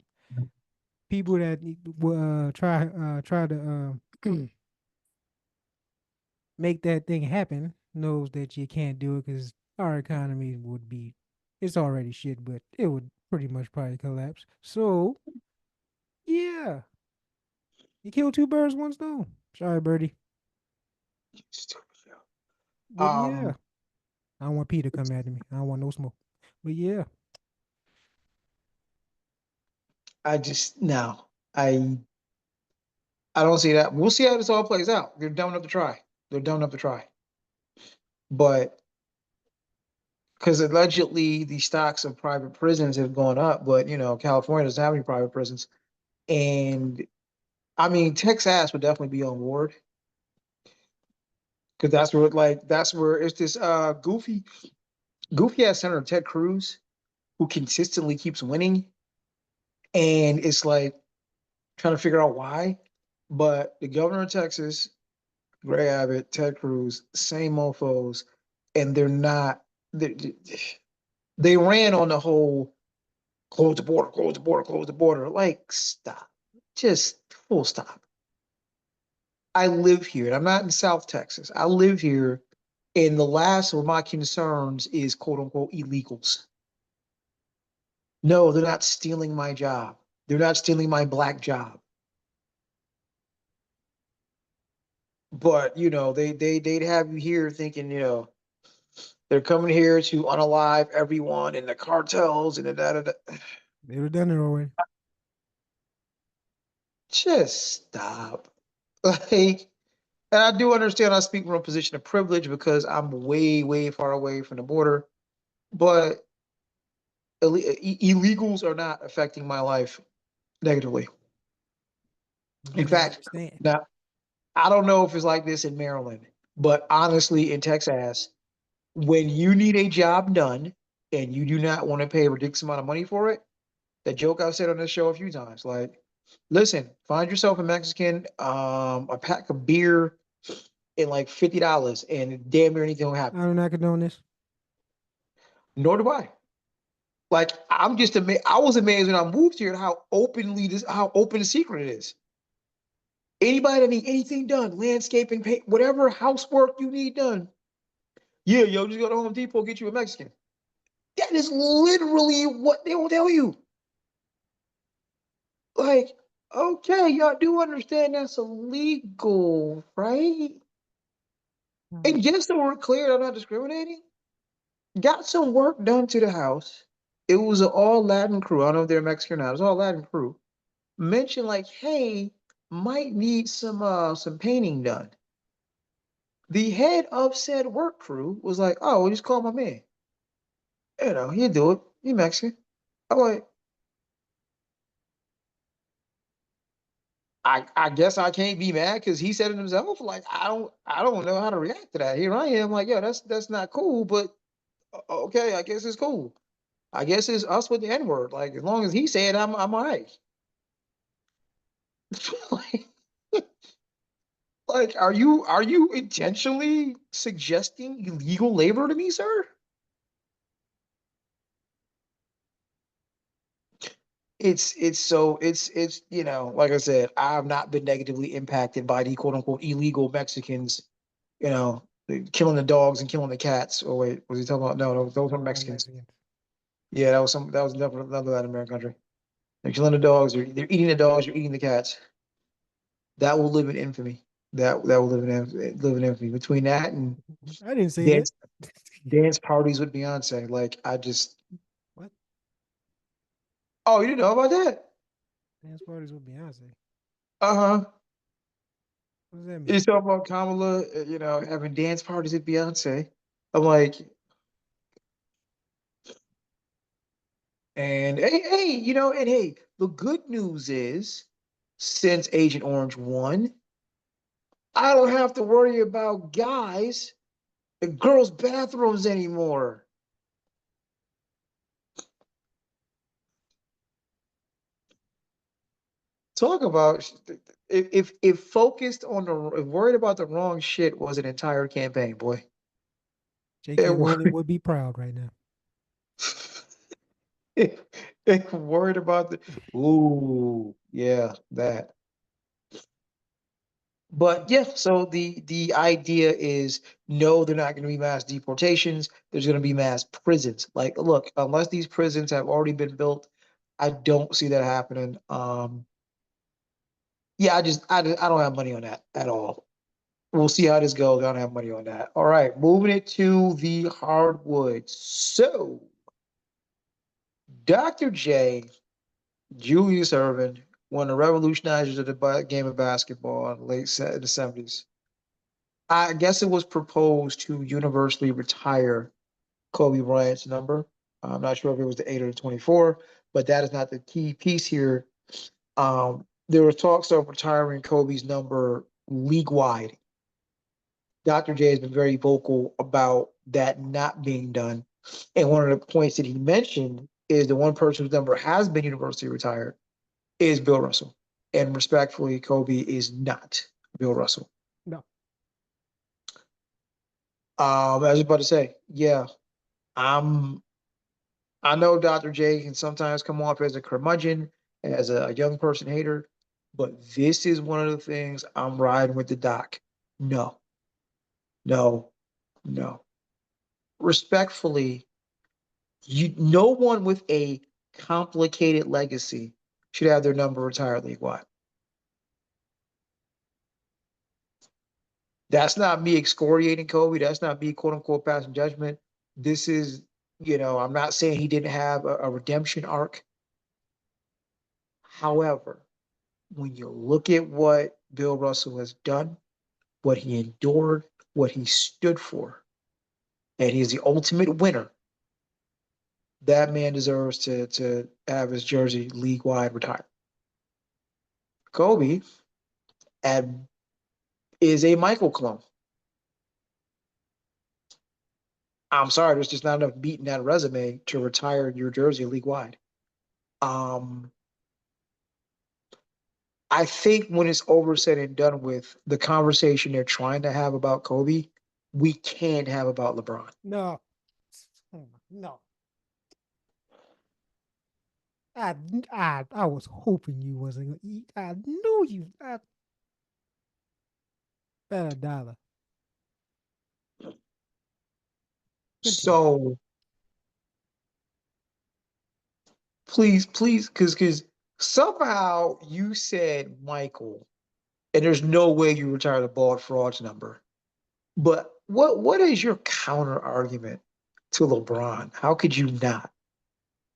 people that will try to make that thing happen knows that you can't do it because our economy would be. It's already shit, but it would pretty much probably collapse. So yeah, you kill two birds, one stone. Sorry, birdie. But yeah, um I don't want P to come at me. I don't want no smoke. But yeah, I just no. I don't see that. We'll see how this all plays out. They're dumb enough to try. They're dumb enough to try. But because allegedly the stocks of private prisons have gone up, but California doesn't have any private prisons. And I mean, Texas would definitely be on board because that's where it's this goofy ass Senator Ted Cruz who consistently keeps winning, and it's like trying to figure out why. But the governor of Texas, Gray Abbott, Ted Cruz, same mofos, and they're not. They, they ran on the whole close the border, close the border, close the border. Like, stop. Just full stop. I live here, and I'm not in South Texas. I live here, and the last of my concerns is quote unquote illegals. No, they're not stealing my job. They're not stealing my black job. But they'd have you here thinking, they're coming here to unalive everyone in the cartels and da. they would have done it already. Just stop. Like, and I do understand I speak from a position of privilege because I'm way, way far away from the border. But illegals are not affecting my life negatively. You In gotta fact, understand. now I don't know if it's like this in Maryland, but honestly, in Texas, when you need a job done and you do not want to pay a ridiculous amount of money for it, the joke I've said on this show a few times, like, listen, find yourself a Mexican, a pack of beer, and like $50, and damn near anything will I happen. do not condone this. Nor do I. Like, I'm just amazed. I was amazed when I moved here at how open the secret it is. Anybody that need anything done, landscaping, paint, whatever housework you need done, yeah, yo, just go to Home Depot, get you a Mexican. That is literally what they will tell you. Like, okay, y'all do understand that's illegal, right? Mm. And just so we're clear, I'm not discriminating. Got some work done to the house. It was an all Latin crew. I don't know if they're Mexican or not. It was all Latin crew. Mentioned like, hey, might need some painting done. The head of said work crew was like, oh, well, just call my man. He'll do it. He Mexican. I'm like, I guess I can't be mad because he said it himself. Like, I don't know how to react to that. Here I am, like, yo, that's not cool, but okay, I guess it's cool. I guess it's us with the N word. Like as long as he said, I'm all right. like, like, are you intentionally suggesting illegal labor to me, sir? It's like I said, I have not been negatively impacted by the quote unquote illegal Mexicans, killing the dogs and killing the cats. Oh wait, was he talking about? No, those were Talking about Mexicans. Mexicans. Yeah, that was definitely another Latin American country. They're killing the dogs. They're eating the dogs. They're eating the cats. That will live in infamy. That will live in infamy. Between that and I didn't say that. dance dance parties with Beyonce, like I just. What? Oh, you didn't know about that? Dance parties with Beyonce. Uh-huh. What does that You mean? talking about Kamala, having dance parties with Beyonce. I'm like, and hey, the good news is, since Agent Orange won, I don't have to worry about guys in girls' bathrooms anymore. Talk about if focused on if worried about the wrong shit was an entire campaign, boy. J.K. It Rowling worried, would be proud right now. it worried about the ooh, yeah, that. But yeah, so the idea is no, they're not going to be mass deportations. There's going to be mass prisons. Like, look, unless these prisons have already been built, I don't see that happening. Yeah, I don't have money on that at all. We'll see how this goes. I don't have money on that. All right, moving it to the hardwood. So, Dr. J, Julius Erving, one of the revolutionizers of the game of basketball in the in the 70s. I guess it was proposed to universally retire Kobe Bryant's number. I'm not sure if it was the 8 or the 24, but that is not the key piece here. There were talks of retiring Kobe's number league wide. Dr. J has been very vocal about that not being done. And one of the points that he mentioned is the one person whose number has been universally retired is Bill Russell. And respectfully, Kobe is not Bill Russell. No. I was about to say, yeah, I'm I know Dr. J can sometimes come off as a curmudgeon, as a young person hater, but this is one of the things I'm riding with the doc. No, no, no. Respectfully, no one with a complicated legacy should have their number retired league wide. That's not me excoriating Kobe. That's not me quote unquote passing judgment. This is, I'm not saying he didn't have a redemption arc. However, when you look at what Bill Russell has done, what he endured, what he stood for, and he's the ultimate winner, that man deserves to have his jersey league wide retired. Kobe at, is a Michael clone. I'm sorry, there's just not enough meat in that resume to retire your jersey league wide. Um, I think when it's over said and done with, the conversation they're trying to have about Kobe, we can have about LeBron. No. No. I, I was hoping you wasn't gonna eat. I knew you. I bet a dollar. Continue. So please, because somehow you said Michael, and there's no way you retire the bald frauds number. But what is your counter argument to LeBron? How could you not?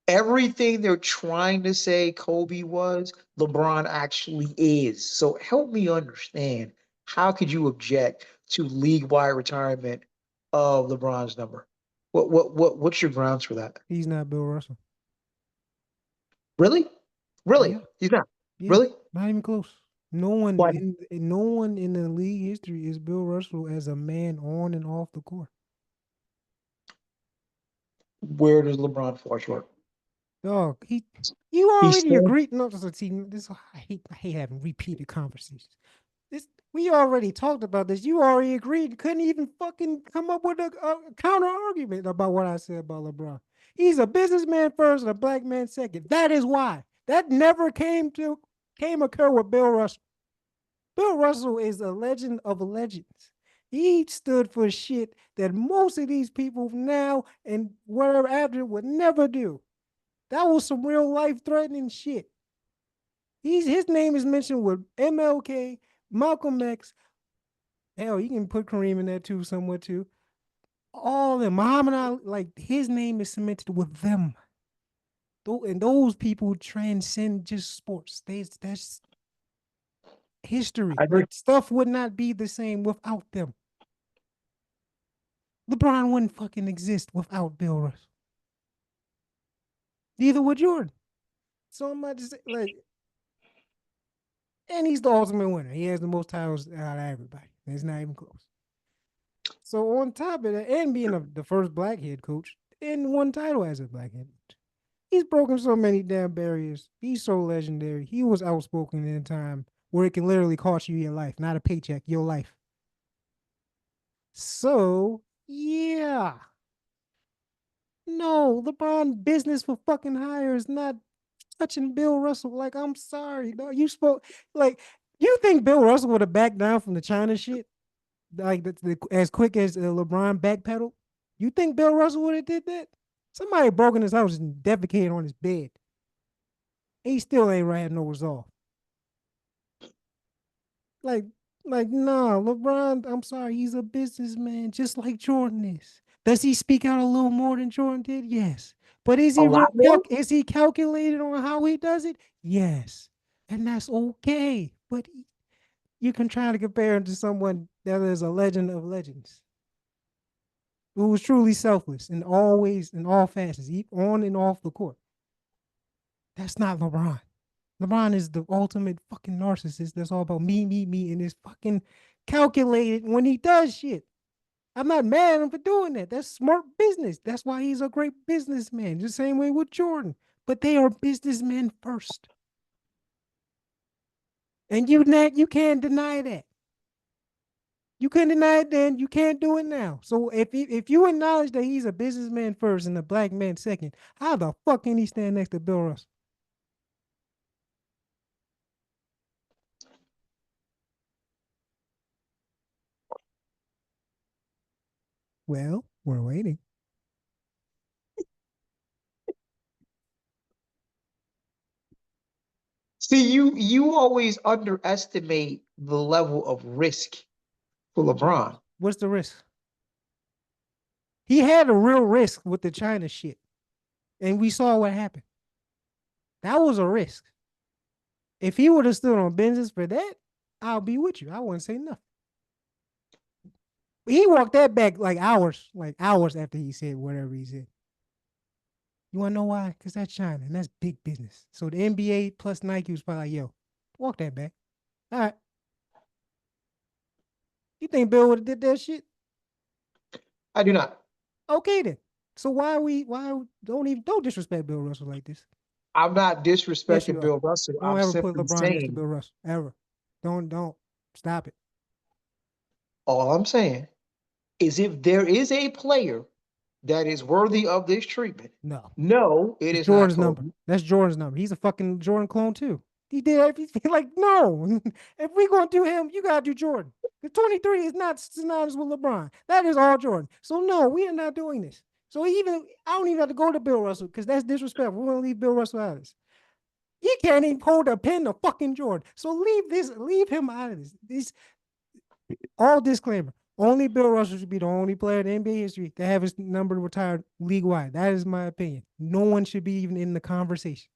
Everything they're trying to say Kobe was, LeBron actually is. So help me understand. How could you object to league-wide retirement of LeBron's number? What's your grounds for that? He's not Bill Russell. Really? Really? Yeah. He's not. Yeah. Really? Not even close. Why? No one in the league history is Bill Russell as a man on and off the court. Where does LeBron fall short? Dog, you He already still. agreed. No, see, this I hate having repeated conversations. This we already talked about this. You already agreed. Couldn't even fucking come up with a counter argument about what I said about LeBron. He's a businessman first and a black man second. That is why. That never came occur with Bill Russell. Bill Russell is a legend of legends. He stood for shit that most of these people now and whatever after would never do. That was some real life threatening shit. His name is mentioned with MLK, Malcolm X. Hell, you can put Kareem in there too, somewhat too. All of them, Muhammad Ali, like his name is cemented with them. And those people transcend just sports. That's history. I agree. Like stuff would not be the same without them. LeBron wouldn't fucking exist without Bill Russell. Neither would Jordan. So much like, and he's the ultimate winner. He has the most titles out of everybody. It's not even close. So on top of that, and being the first black head coach, and one title as a black head coach, he's broken so many damn barriers. He's so legendary. He was outspoken in a time where it can literally cost you your life, not a paycheck, your life. So yeah, no, LeBron business for fucking hire is not touching Bill Russell. Like, I'm sorry, no, you spoke like you think Bill Russell would have backed down from the China shit, like as quick as LeBron backpedaled? You think Bill Russell would have did that? Somebody broke in his house and defecated on his bed. He still ain't had no resolve. Like, nah, LeBron. I'm sorry, he's a businessman, just like Jordan is. Does he speak out a little more than Jordan did? Yes. But is A he lot real more. is he calculated on how he does it? Yes. And that's okay. But you can try to compare him to someone that is a legend of legends, who was truly selfless and always in all facets, on and off the court. That's not LeBron. LeBron is the ultimate fucking narcissist. That's all about me, and is fucking calculated when he does shit. I'm not mad at him for doing that. That's smart business. That's why he's a great businessman. The same way with Jordan. But they are businessmen first. And you can't deny that. You couldn't deny it then. You can't do it now. So if you acknowledge that he's a businessman first and a black man second, how the fuck can he stand next to Bill Russell? Well, we're waiting. See, you always underestimate the level of risk for LeBron. What's the risk? He had a real risk with the China shit, and we saw what happened. That was a risk. If he would have stood on business for that, I'll be with you. I wouldn't say nothing. He walked that back like hours after he said whatever he said. You want to know why? Because that's China, and that's big business. So the NBA plus Nike was probably like, yo, walk that back. All right. You think Bill would have did that shit? I do not. Okay then. So don't disrespect Bill Russell like this. I'm not Yes, disrespecting you are. Bill Russell. Don't I'm ever put simply LeBron next to saying Bill Russell. Ever. Don't. Stop it. all I'm saying is if there is a player that is worthy of this treatment, No. no, it It's is not Jordan's number. Kobe. That's Jordan's number. He's a fucking Jordan clone too. He did everything. Like, no. If we gonna do him, you gotta do Jordan. The 23 is not synonymous with LeBron. That is all Jordan. So no, we are not doing this. So even I don't even have to go to Bill Russell because that's disrespectful. We're gonna leave Bill Russell out of this. He can't even hold a pen to fucking Jordan. So leave him out of this. All disclaimer. Only Bill Russell should be the only player in NBA history to have his number retired league wide. That is my opinion. No one should be even in the conversation.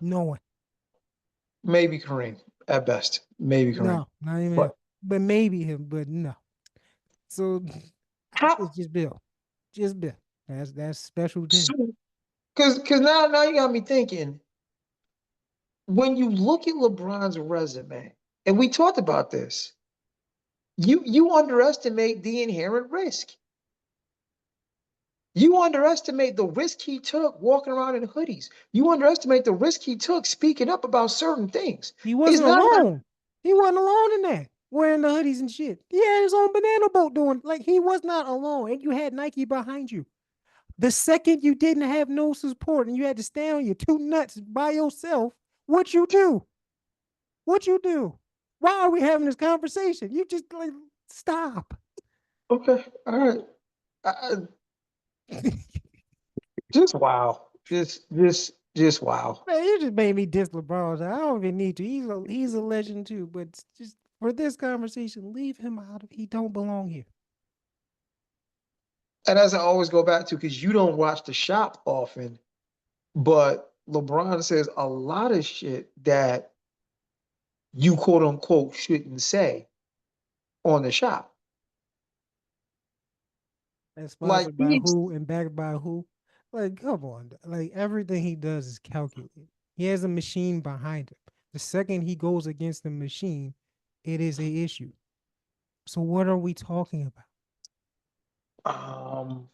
No one. Maybe Kareem at best. Maybe Kareem. No, not even him. But But maybe him, but no. So how it's just Bill. Just Bill. That's special to him. so because now you got me thinking, when you look at LeBron's resume, and we talked about this, you underestimate the inherent risk. You underestimate the risk he took walking around in hoodies. You underestimate the risk he took speaking up about certain things. He It's wasn't not like, alone. He wasn't alone in that, wearing the hoodies and shit. He had his own banana boat doing, like, he was not alone. And you had Nike behind you. The second you didn't have no support and you had to stand on your two nuts by yourself, what you do? What you do? Why are we having this conversation? You just like stop. okay, all right. I, just wow. Just wow. Man, you just made me diss LeBron. I don't even need to. He's a legend too. But just for this conversation, leave him out of. He don't belong here. And as I always go back to, because you don't watch the shop often, but LeBron says a lot of shit that you quote unquote shouldn't say on the shop. And Like sponsored by he's who and backed by who? Like, come on. Like everything he does is calculated. He has a machine behind him. The second he goes against the machine, it is a issue. So what are we talking about? um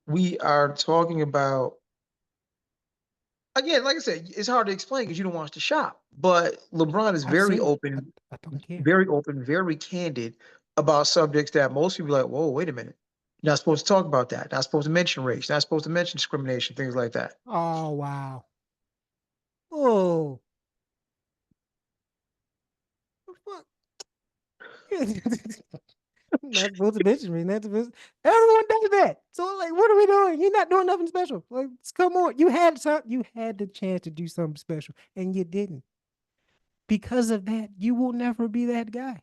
we are talking about, again, like I said, it's hard to explain because you don't watch the shop. But LeBron is I've very seen it. I, open, I don't care. very open, very candid about subjects that most people are like, whoa, wait a minute. You're not supposed to talk about that. Not supposed to mention race. Not supposed to mention discrimination, things like that. Oh wow. Oh, fuck. Not supposed to mention me. Not supposed. Everyone does that. So like, what are we doing? You're not doing nothing special. Like, come on. You had the chance to do something special, and you didn't. Because of that, you will never be that guy.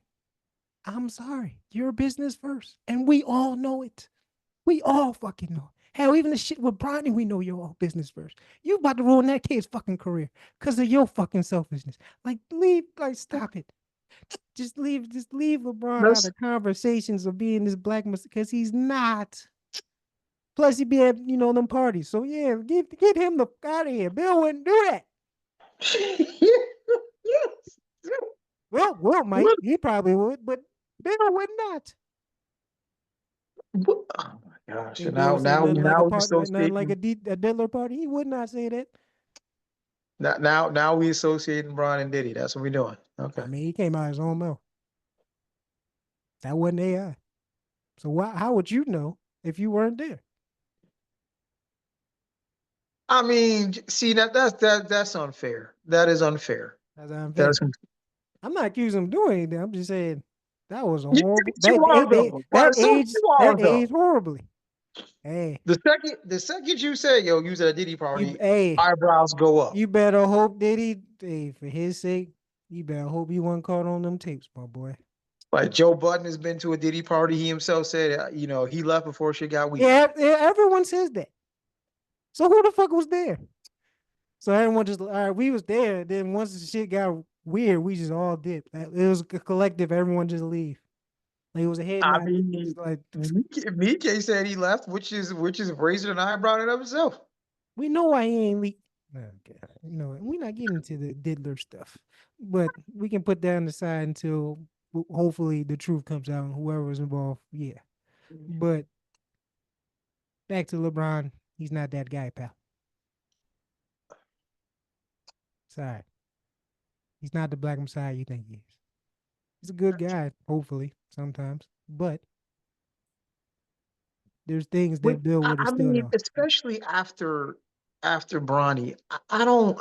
I'm sorry. You're business first, and we all know it. We all fucking know. Hell, even the shit with Bronny, we know you're all business first. You about to ruin that kid's fucking career because of your fucking selfishness. Like, leave, like, stop it. Just leave LeBron out That's of conversations of being this black because he's not. Plus, he be at them parties. So yeah, get him the fuck out of here. Bill wouldn't do that. yes. Well, Will might. What, He probably would, but Bill would not. oh my gosh. Think And Bill now would say now nothing like a now we part, like nothing like associating a Diddler party. He would not say that. now we associating Bron and Diddy. That's what we're doing. I Okay. mean, he came out his own mouth. That wasn't AI. So how would you know if you weren't there? I mean, see that's unfair. That is unfair. That's That unfair. is I'm not accusing him of doing anything. I'm just saying that was a you, horrible. you are though. Right? So you That are aged though. horribly. Hey, The second you say, yo, use at a Diddy you party, hey, eyebrows go up. you better hope that hey, for his sake, you better hope he wasn't caught on them tapes, my boy. Like Joe Budden has been to a Diddy party. He himself said, he left before shit got weird. Yeah, everyone says that. So who the fuck was there? So everyone just all right, we was there. Then once the shit got weird, we just all dipped. It was a collective. Everyone just leave. Like it was a head I nod. Just mean, like Mike said he left, which is raising an eyebrow in and of itself. we know why he ain't leak. Okay. We're not getting into the diddler stuff, but we can put that on the side until hopefully the truth comes out and whoever's involved. Yeah, but back to LeBron, he's not that guy, pal. Sorry, he's not the Black Messiah you think he is. He's a good guy, hopefully sometimes, but there's things Wait, that Bill I, would have I stood mean, on. especially after Bronny, I don't.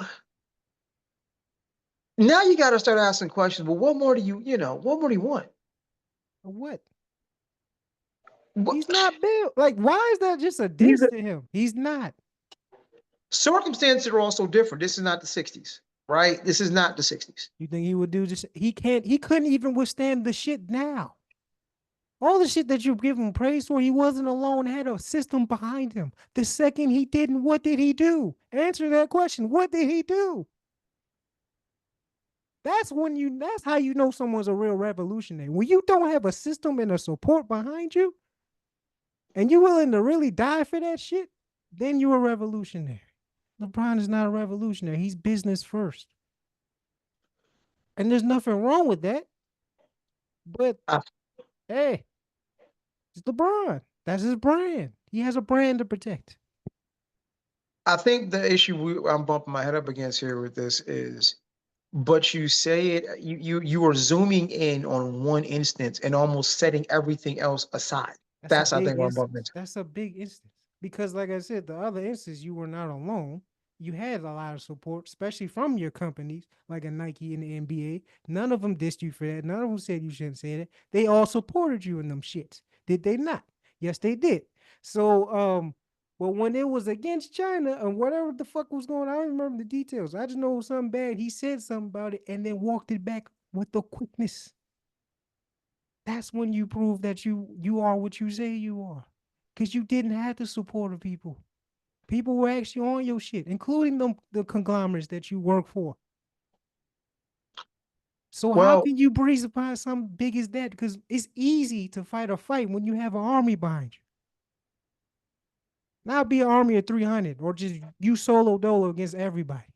Now you got to start asking questions. Well, what more do what more do you want? But what? What? He's not Bill. Like, why is that just a He's diss to him? He's not. circumstances are also different. This is not the '60s, right? This is not the '60s. You think he would do just he couldn't even withstand the shit now. All the shit that you give him praise for, he wasn't alone, had a system behind him. The second he didn't, what did he do? Answer that question. What did he do? That's how you know someone's a real revolutionary. When you don't have a system and a support behind you, and you're willing to really die for that shit, then you're a revolutionary. LeBron is not a revolutionary. He's business first. And there's nothing wrong with that. But I, hey, It's LeBron. That's his brand. He has a brand to protect. I think the issue I'm bumping my head up against here with this is, but you say it, you are zooming in on one instance and almost setting everything else aside. That's a That's I big think what I'm bumping instance. into. That's a big instance. Because like I said, the other instance, you were not alone. You had a lot of support, especially from your companies, like a Nike and the NBA. None of them dissed you for that. None of them said you shouldn't say that. They all supported you in them shits. Did they not? Yes, they did. So, but when it was against China and whatever the fuck was going on, I don't remember the details. I just know it was something bad. He said something about it and then walked it back with the quickness. That's when you prove that you are what you say you are. Because you didn't have the support of people. People were actually on your shit, including the conglomerates that you work for. So how Well, can you breeze upon something big as that? Because it's easy to fight a fight when you have an army behind you. Now be an army of 300 or just you solo dolo against everybody.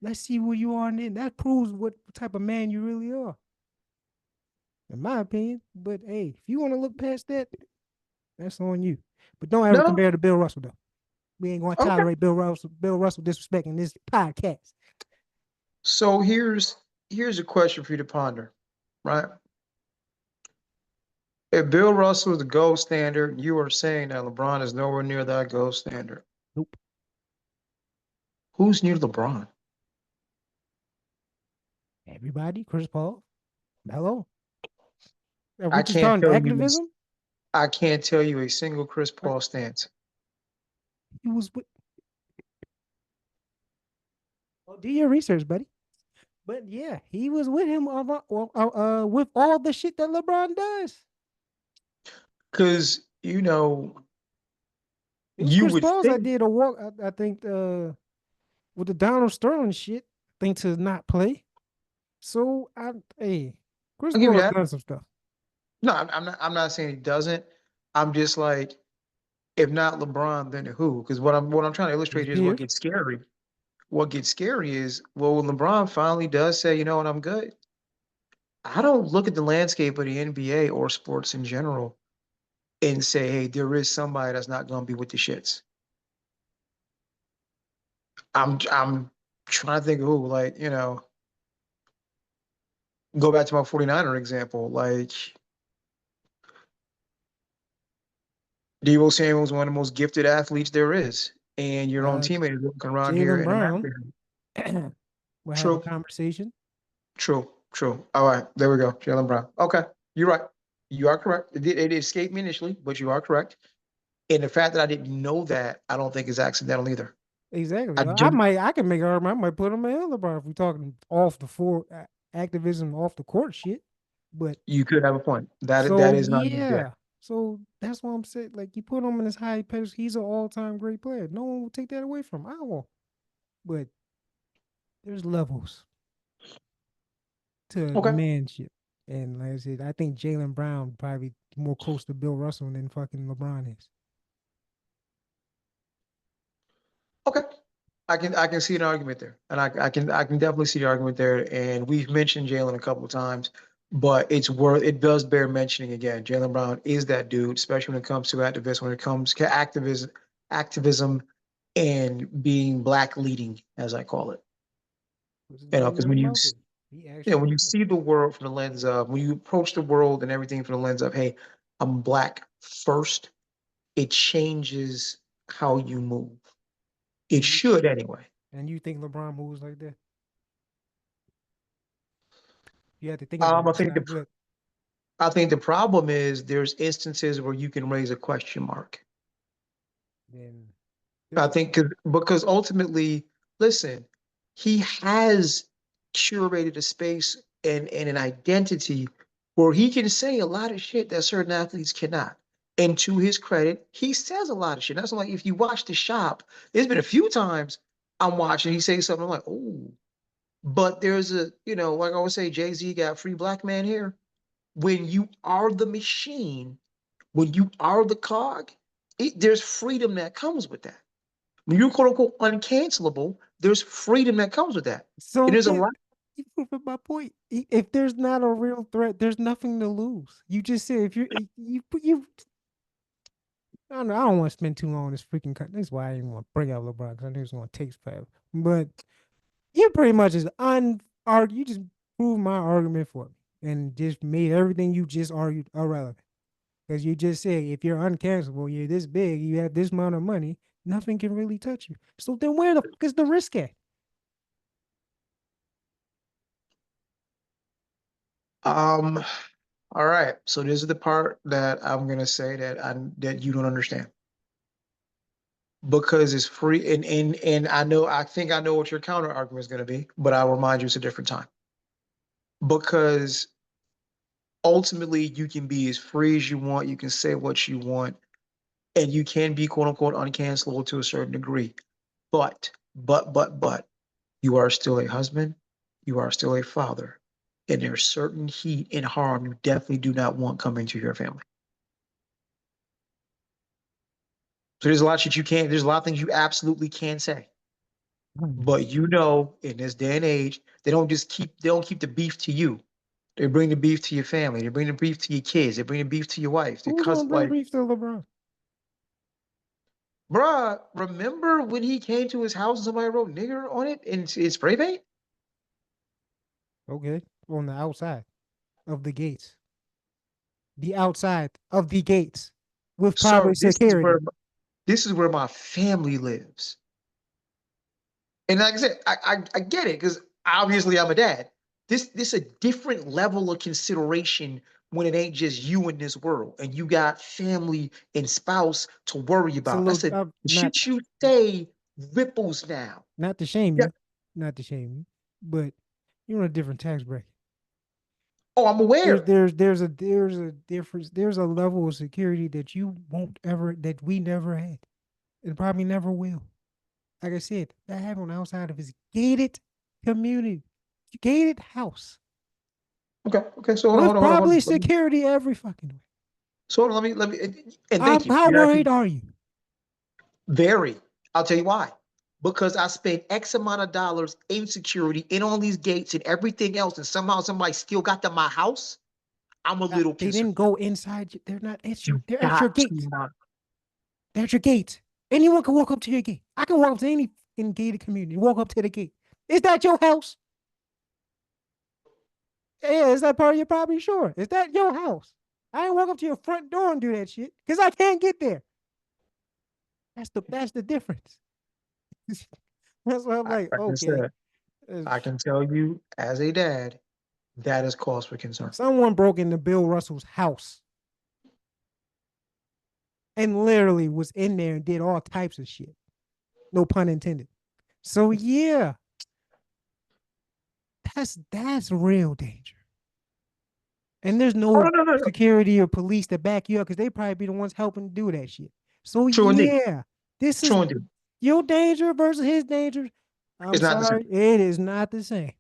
Let's see where you are, and then that proves what type of man you really are, in my opinion. But hey, if you want to look past that, that's on you. But don't ever no, compare to Bill Russell though. We ain't going to okay. tolerate Bill Russell disrespecting this podcast. So here's a question for you to ponder, right? If Bill Russell is the gold standard, you are saying that LeBron is nowhere near that gold standard. Nope. Who's near LeBron? Everybody, Chris Paul, Melo. Are we I just can't talking tell you activism? I can't tell you a single Chris Paul stance. He was with. Well, do your research, buddy. But yeah, he was with him with all the shit that LeBron does. Because, It was you Chris would Paul's think, idea to walk. I think with the Donald Sterling shit, I think to not play. So hey, Chris I'll give you Paul's that. done some stuff. No, I'm not saying he doesn't. I'm just like, if not LeBron, then who? Because what I'm trying to His illustrate is what peers. gets scary. What gets scary is, well, when LeBron finally does say, you know what, I'm good. I don't look at the landscape of the NBA or sports in general and say, hey, there is somebody that's not going to be with the shits. I'm trying to think of who, like, go back to my 49er example. Like, Debo Samuel is one of the most gifted athletes there is. And your own Uh, teammate is looking around here Jalen and Brown imagine. will have a True, conversation. true, true. All right, there we go. Jalen Brown. Okay, you're right. You are correct. It escaped me initially, but you are correct. And the fact that I didn't know that, I don't think is accidental either. Exactly. I I do. might, I can make an argument. I might put him in LeBron if we're talking off the floor activism, off the court shit. But You could have a point. That so is not even fair. yeah, so that's what I'm saying. Like you put him in his high pedestal, he's an all-time great player. No one will take that away from him. I won't. But there's levels to Okay. manship, and like I said, I think Jalen Brown probably more close to Bill Russell than fucking LeBron is. Okay. I can see an argument there, and I can definitely see the argument there. And we've mentioned Jalen a couple of times, but it does bear mentioning again. Jalen Brown is that dude, especially when it comes to activism, when it comes to activism, and being black leading, as I call it. Puts his Because money where his mouth is. He actually when you does. see the world from the lens of, when you approach the world and everything from the lens of, hey, I'm black first, it changes how you move. It And you should anyway. and you think LeBron moves like that? You have to think about it. I It's think not good. the problem is there's instances where you can raise a question mark. Then I there's think because ultimately, listen, he has curated a space and an identity where he can say a lot of shit that certain athletes cannot. And to his credit, he says a lot of shit. That's like if you watch The Shop, there's been a few times I'm watching, he says something I'm like, oh, but there's like I always say, Jay-Z got free black man here. When you are the machine, when you are the cog, there's freedom that comes with that. When you're quote unquote uncancelable, there's freedom that comes with that. And so there's a that lot. You proving my point. If there's not a real threat, there's nothing to lose. You just said if you're you. I don't know. I don't want to spend too long on this freaking. That's why I didn't want to bring out LeBron because I knew it was going to take forever. But you pretty much just you just proved my argument for me and just made everything you just argued irrelevant. Because you just said if you're uncancelable, you're this big, you have this amount of money, nothing can really touch you. So then where the fuck is the risk at? Um, all right. So this is the part that I'm gonna say that you don't understand. Because it's free and I think I know what your counter argument is gonna be, but I'll remind you it's a different time. Because ultimately you can be as free as you want, you can say what you want, and you can be quote unquote uncancelable to a certain degree. But you are still a husband, you are still a father, and there's certain heat and harm you definitely do not want coming to your family. So there's a lot that you can't, there's a lot of things you absolutely can't say. But you know, in this day and age, they don't keep the beef to you. They bring the beef to your family. They bring the beef to your kids. They bring the beef to your wife. Who's gonna Because bring like, beef to LeBron? bruh, remember when he came to his house and somebody wrote nigger on it in his spray paint? Okay, on the outside of the gates, the outside of the gates, with Sir, probably security. this is where my family lives. And like I said, I get it because obviously I'm a dad. This a different level of consideration when it ain't just you in this world and you got family and spouse to worry It's a about. little That's the not shit you say ripples now. not to shame Yeah. you, not to shame you, but you're on a different tax bracket. Oh, I'm There's aware. there's there's a there's a difference. There's a level of security that you won't ever that we never had, and probably never will. Like I said, that happened outside of his gated community, gated house, Okay, okay. So with hold probably on. security every fucking way. So hold on, let me, and thank you. How You worried actually are you? very. I'll tell you why. Because I spent X amount of dollars in security, in all these gates and everything else, and somehow somebody still got to my house. I'm a little They concerned. didn't go inside. They're not at your. You They're at your got to gate. not. They're at your gate. Anyone can walk up to your gate. I can walk up to any in gated community. Walk up to the gate. Is that your house? Yeah, is that part of your property? Sure. Is that your house? I ain't walk up to your front door and do that shit because I can't get there. That's the difference. That's why I'm like, Like I okay, said, I can tell you as a dad, that is cause for concern. someone broke into Bill Russell's house and literally was in there and did all types of shit. No pun intended. So yeah, that's real danger. And there's Oh no no. security or police to back you up because they probably be the ones helping do that shit. So True indeed. yeah, this is True indeed. your danger versus his danger. I'm It's not the same. sorry, it is not the same.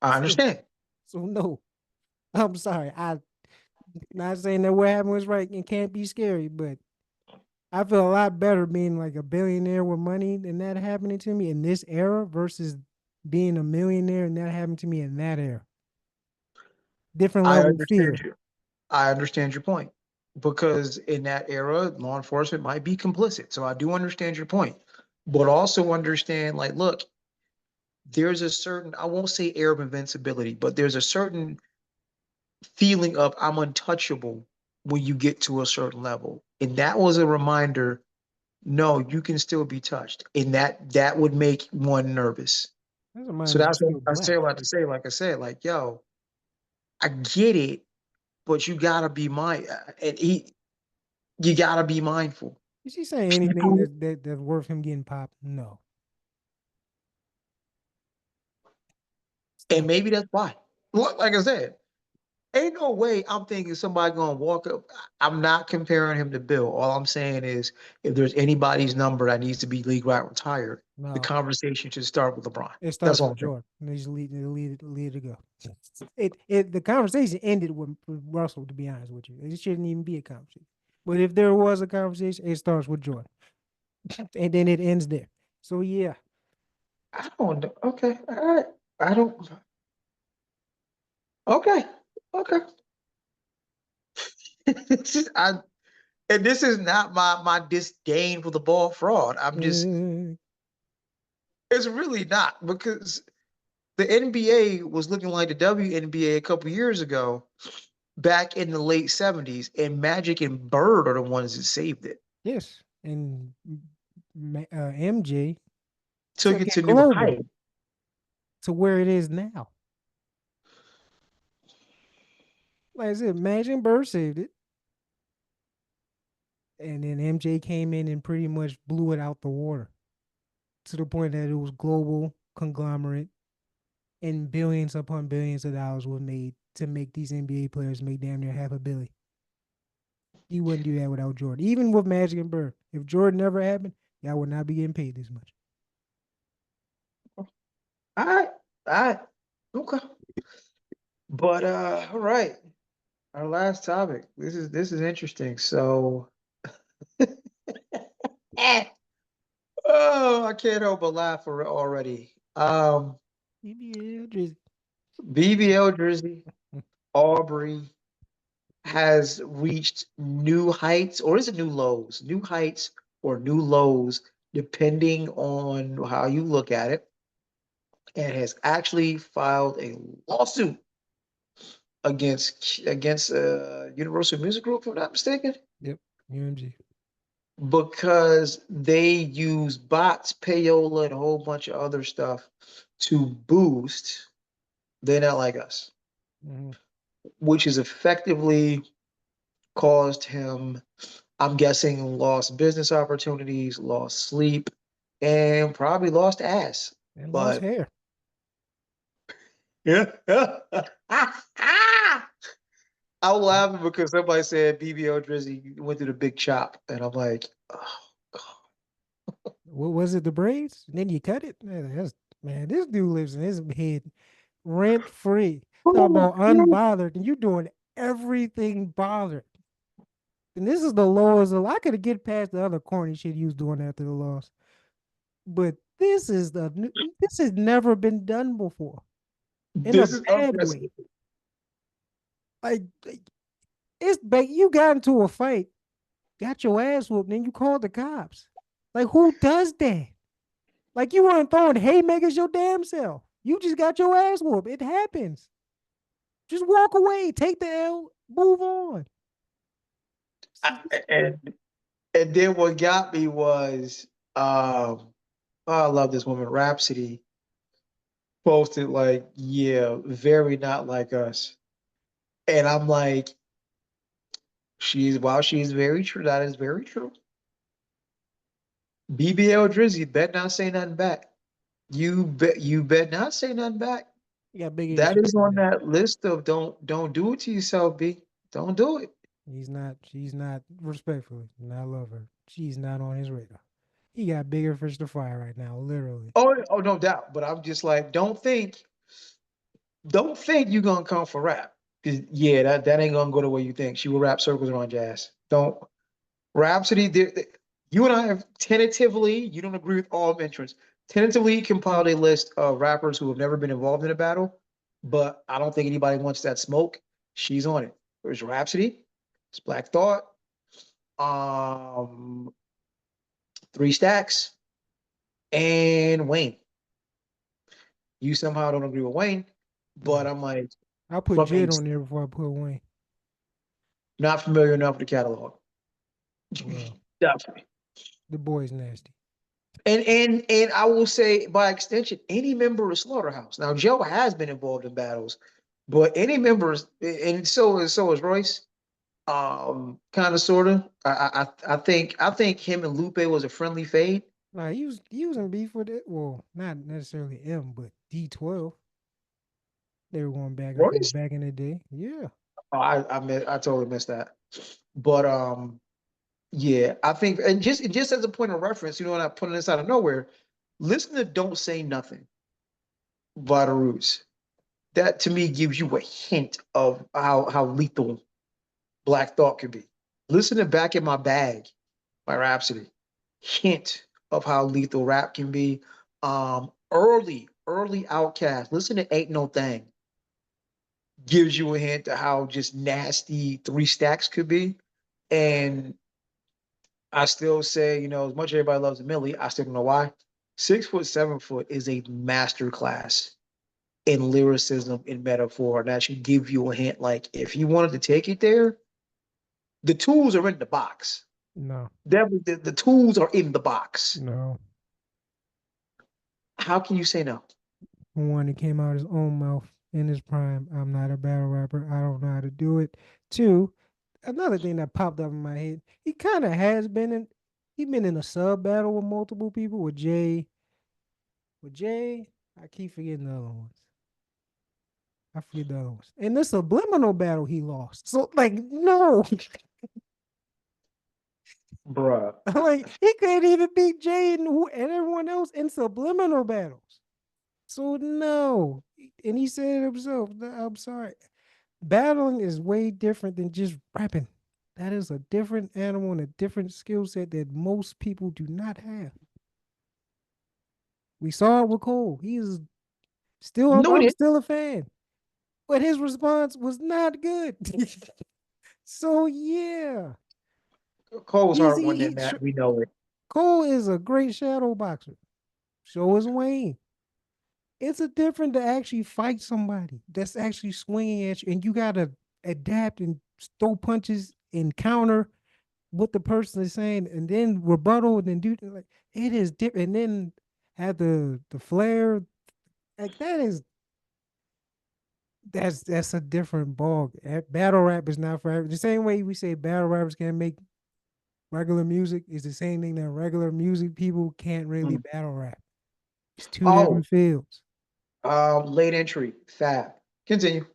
I So, understand. so no, I'm sorry. I not saying that what happened was right and can't be scary, but I feel a lot better being like a billionaire with money and that happening to me in this era versus being a millionaire and that happened to me in that era. Different I level of understand fear. you. I understand your point because in that era, law enforcement might be complicit. So I do understand your point, but also understand like, look, there's a certain, I won't say air of invincibility, but there's a certain feeling of I'm untouchable when you get to a certain level. And that was a reminder, no, you can still be touched. And that would make one nervous. That's a So reminder I'm that's what still I say black. about to say, like I said, like, yo, I get it, but you gotta be you gotta be mindful. Is he saying anything People, that's worth him getting popped? No. and Stop. maybe that's why. Like I said, ain't no way I'm thinking somebody gonna walk up. I'm not comparing him to Bill. All I'm saying is if there's anybody's number that needs to be league right retired, the No. conversation should start with LeBron. It That's starts all with I'm saying. Jordan. And he's lead to go. The conversation ended with Russell, to be honest with you. It shouldn't even be a conversation. But if there was a conversation, it starts with Jordan. And then it ends there. So yeah. I don't know. Okay, all right. I don't. Okay, okay. This is I, and this is not my disdain for the ball fraud. I'm just. Mm, It's really not because the NBA was looking like the WNBA a couple years ago, back in the late '70s, and Magic and Bird are the ones that saved it. yes, and MJ Took took it it to new global heights. to where it is now. Like I said, Magic Bird saved it, and then MJ came in and pretty much blew it out the water to the point that it was global conglomerate, and billions upon billions of dollars were made to make these NBA players make damn near half a billion. You wouldn't do that without Jordan. Even with Magic and Bird. If Jordan never happened, y'all would not be getting paid this much. All right, all right, okay. But all right. Our last topic. This is interesting. So, oh, I can't help but laugh already. Yeah, just BBL Jersey, Aubrey has reached new heights, or is it new lows? New heights or new lows, depending on how you look at it, and has actually filed a lawsuit against Universal Music Group, if I'm not mistaken, yep, UMG. because they use bots, payola, and a whole bunch of other stuff to boost They're Not Like Us, Mm-hmm. which has effectively caused him, I'm guessing, lost business opportunities, lost sleep, and probably lost ass. And lost But hair. yeah, I was laughing because somebody said BBL Drizzy went through the big chop, and I'm like, oh What was it? The braids? And then you cut it? Man, this dude lives in his head rent free. Talk about god. unbothered, and you doing everything bothered. And this is the lowest. I could have get past the other corny shit he was doing after the loss, but this has never been done before in a This is bad way. unprecedented. Like it's like you got into a fight, got your ass whooped, then you called the cops. Like who does that? Like you weren't throwing haymakers your damn self. You just got your ass whooped. It happens. Just walk away, take the L, move on. I, and and then what got me was, oh, I love this woman, Rhapsody, posted like, yeah, very not like us. And I'm like, while she's very true, that is very true. BBL Drizzy bet not say nothing back. You bet not say nothing back. You got big That issues is with on that. that list of don't do it to yourself, B. Don't do it. She's not respectfully, and I love her. She's not on his radar. He got bigger fish to fry right now, literally. Oh, no doubt. But I'm just like, don't think you're gonna come for rap. 'Cause, yeah, that ain't gonna go the way you think. She will wrap circles around your ass. Don't Rhapsody. You and I have tentatively, you don't agree with all entrants, tentatively compiled a list of rappers who have never been involved in a battle, but I don't think anybody wants that smoke. She's on it. There's Rhapsody, it's Black Thought, um, Three Stacks, and Wayne. You somehow don't agree with Wayne, but No, I'm like, I put from a Jid on there before I put Wayne. not familiar enough with the catalog. Well, Definitely. the boy's nasty. And I will say by extension, any member of Slaughterhouse. Now Joe has been involved in battles, but any members, and so is Royce. Kind of sorta. I think him and Lupe was a friendly fade. Nah, he was in beef with it. Well, not necessarily M, but D12. They were going back and forth Royce? back in the day. Yeah. Oh, I totally missed that. But yeah, I think, and just as a point of reference, I'm not putting this out of nowhere. Listen to "Don't Say Nothing" by the Roots. That to me gives you a hint of how lethal Black Thought could be. Listen to "Back in My Bag" by Rhapsody. Hint of how lethal rap can be. early Outcast. Listen to Ain't No Thing. Gives you a hint to how just nasty Three Stacks could be. And I still say, as much as everybody loves Millie, I still don't know why. 6 foot, 7 foot is a master class in lyricism, in metaphor. That should give you a hint. Like, if you wanted to take it there, the tools are in the box. No, The tools are in the box. no. How can you say no? One that came out his own mouth in his prime. I'm not a battle rapper. I don't know how to do it. Two, another thing that popped up in my head. He kind of has been in. He been in a sub battle with multiple people with Jay. With Jay, I keep forgetting the other ones. I forget the other ones. And this subliminal battle he lost. So like no, Bruh. like he couldn't even beat Jay and everyone else in subliminal battles. So no, and he said it himself. I'm sorry. Battling is way different than just rapping. That is a different animal and a different skill set that most people do not have. We saw it with Cole. He is still No, it I'm is. still a fan. But his response was not good. So yeah. Cole's He's heart won that he match. We know it. Cole is a great shadow boxer. So is Wayne. It's a different to actually fight somebody that's actually swinging at you, and you gotta adapt and throw punches and counter what the person is saying, and then rebuttal, and then do like it is different. And then have the flair like that's a different ball. Battle rap is not for every. The same way we say battle rappers can't make regular music is the same thing that regular music people can't really Mm. battle rap. It's two Oh, different fields. late entry, Fab. Continue.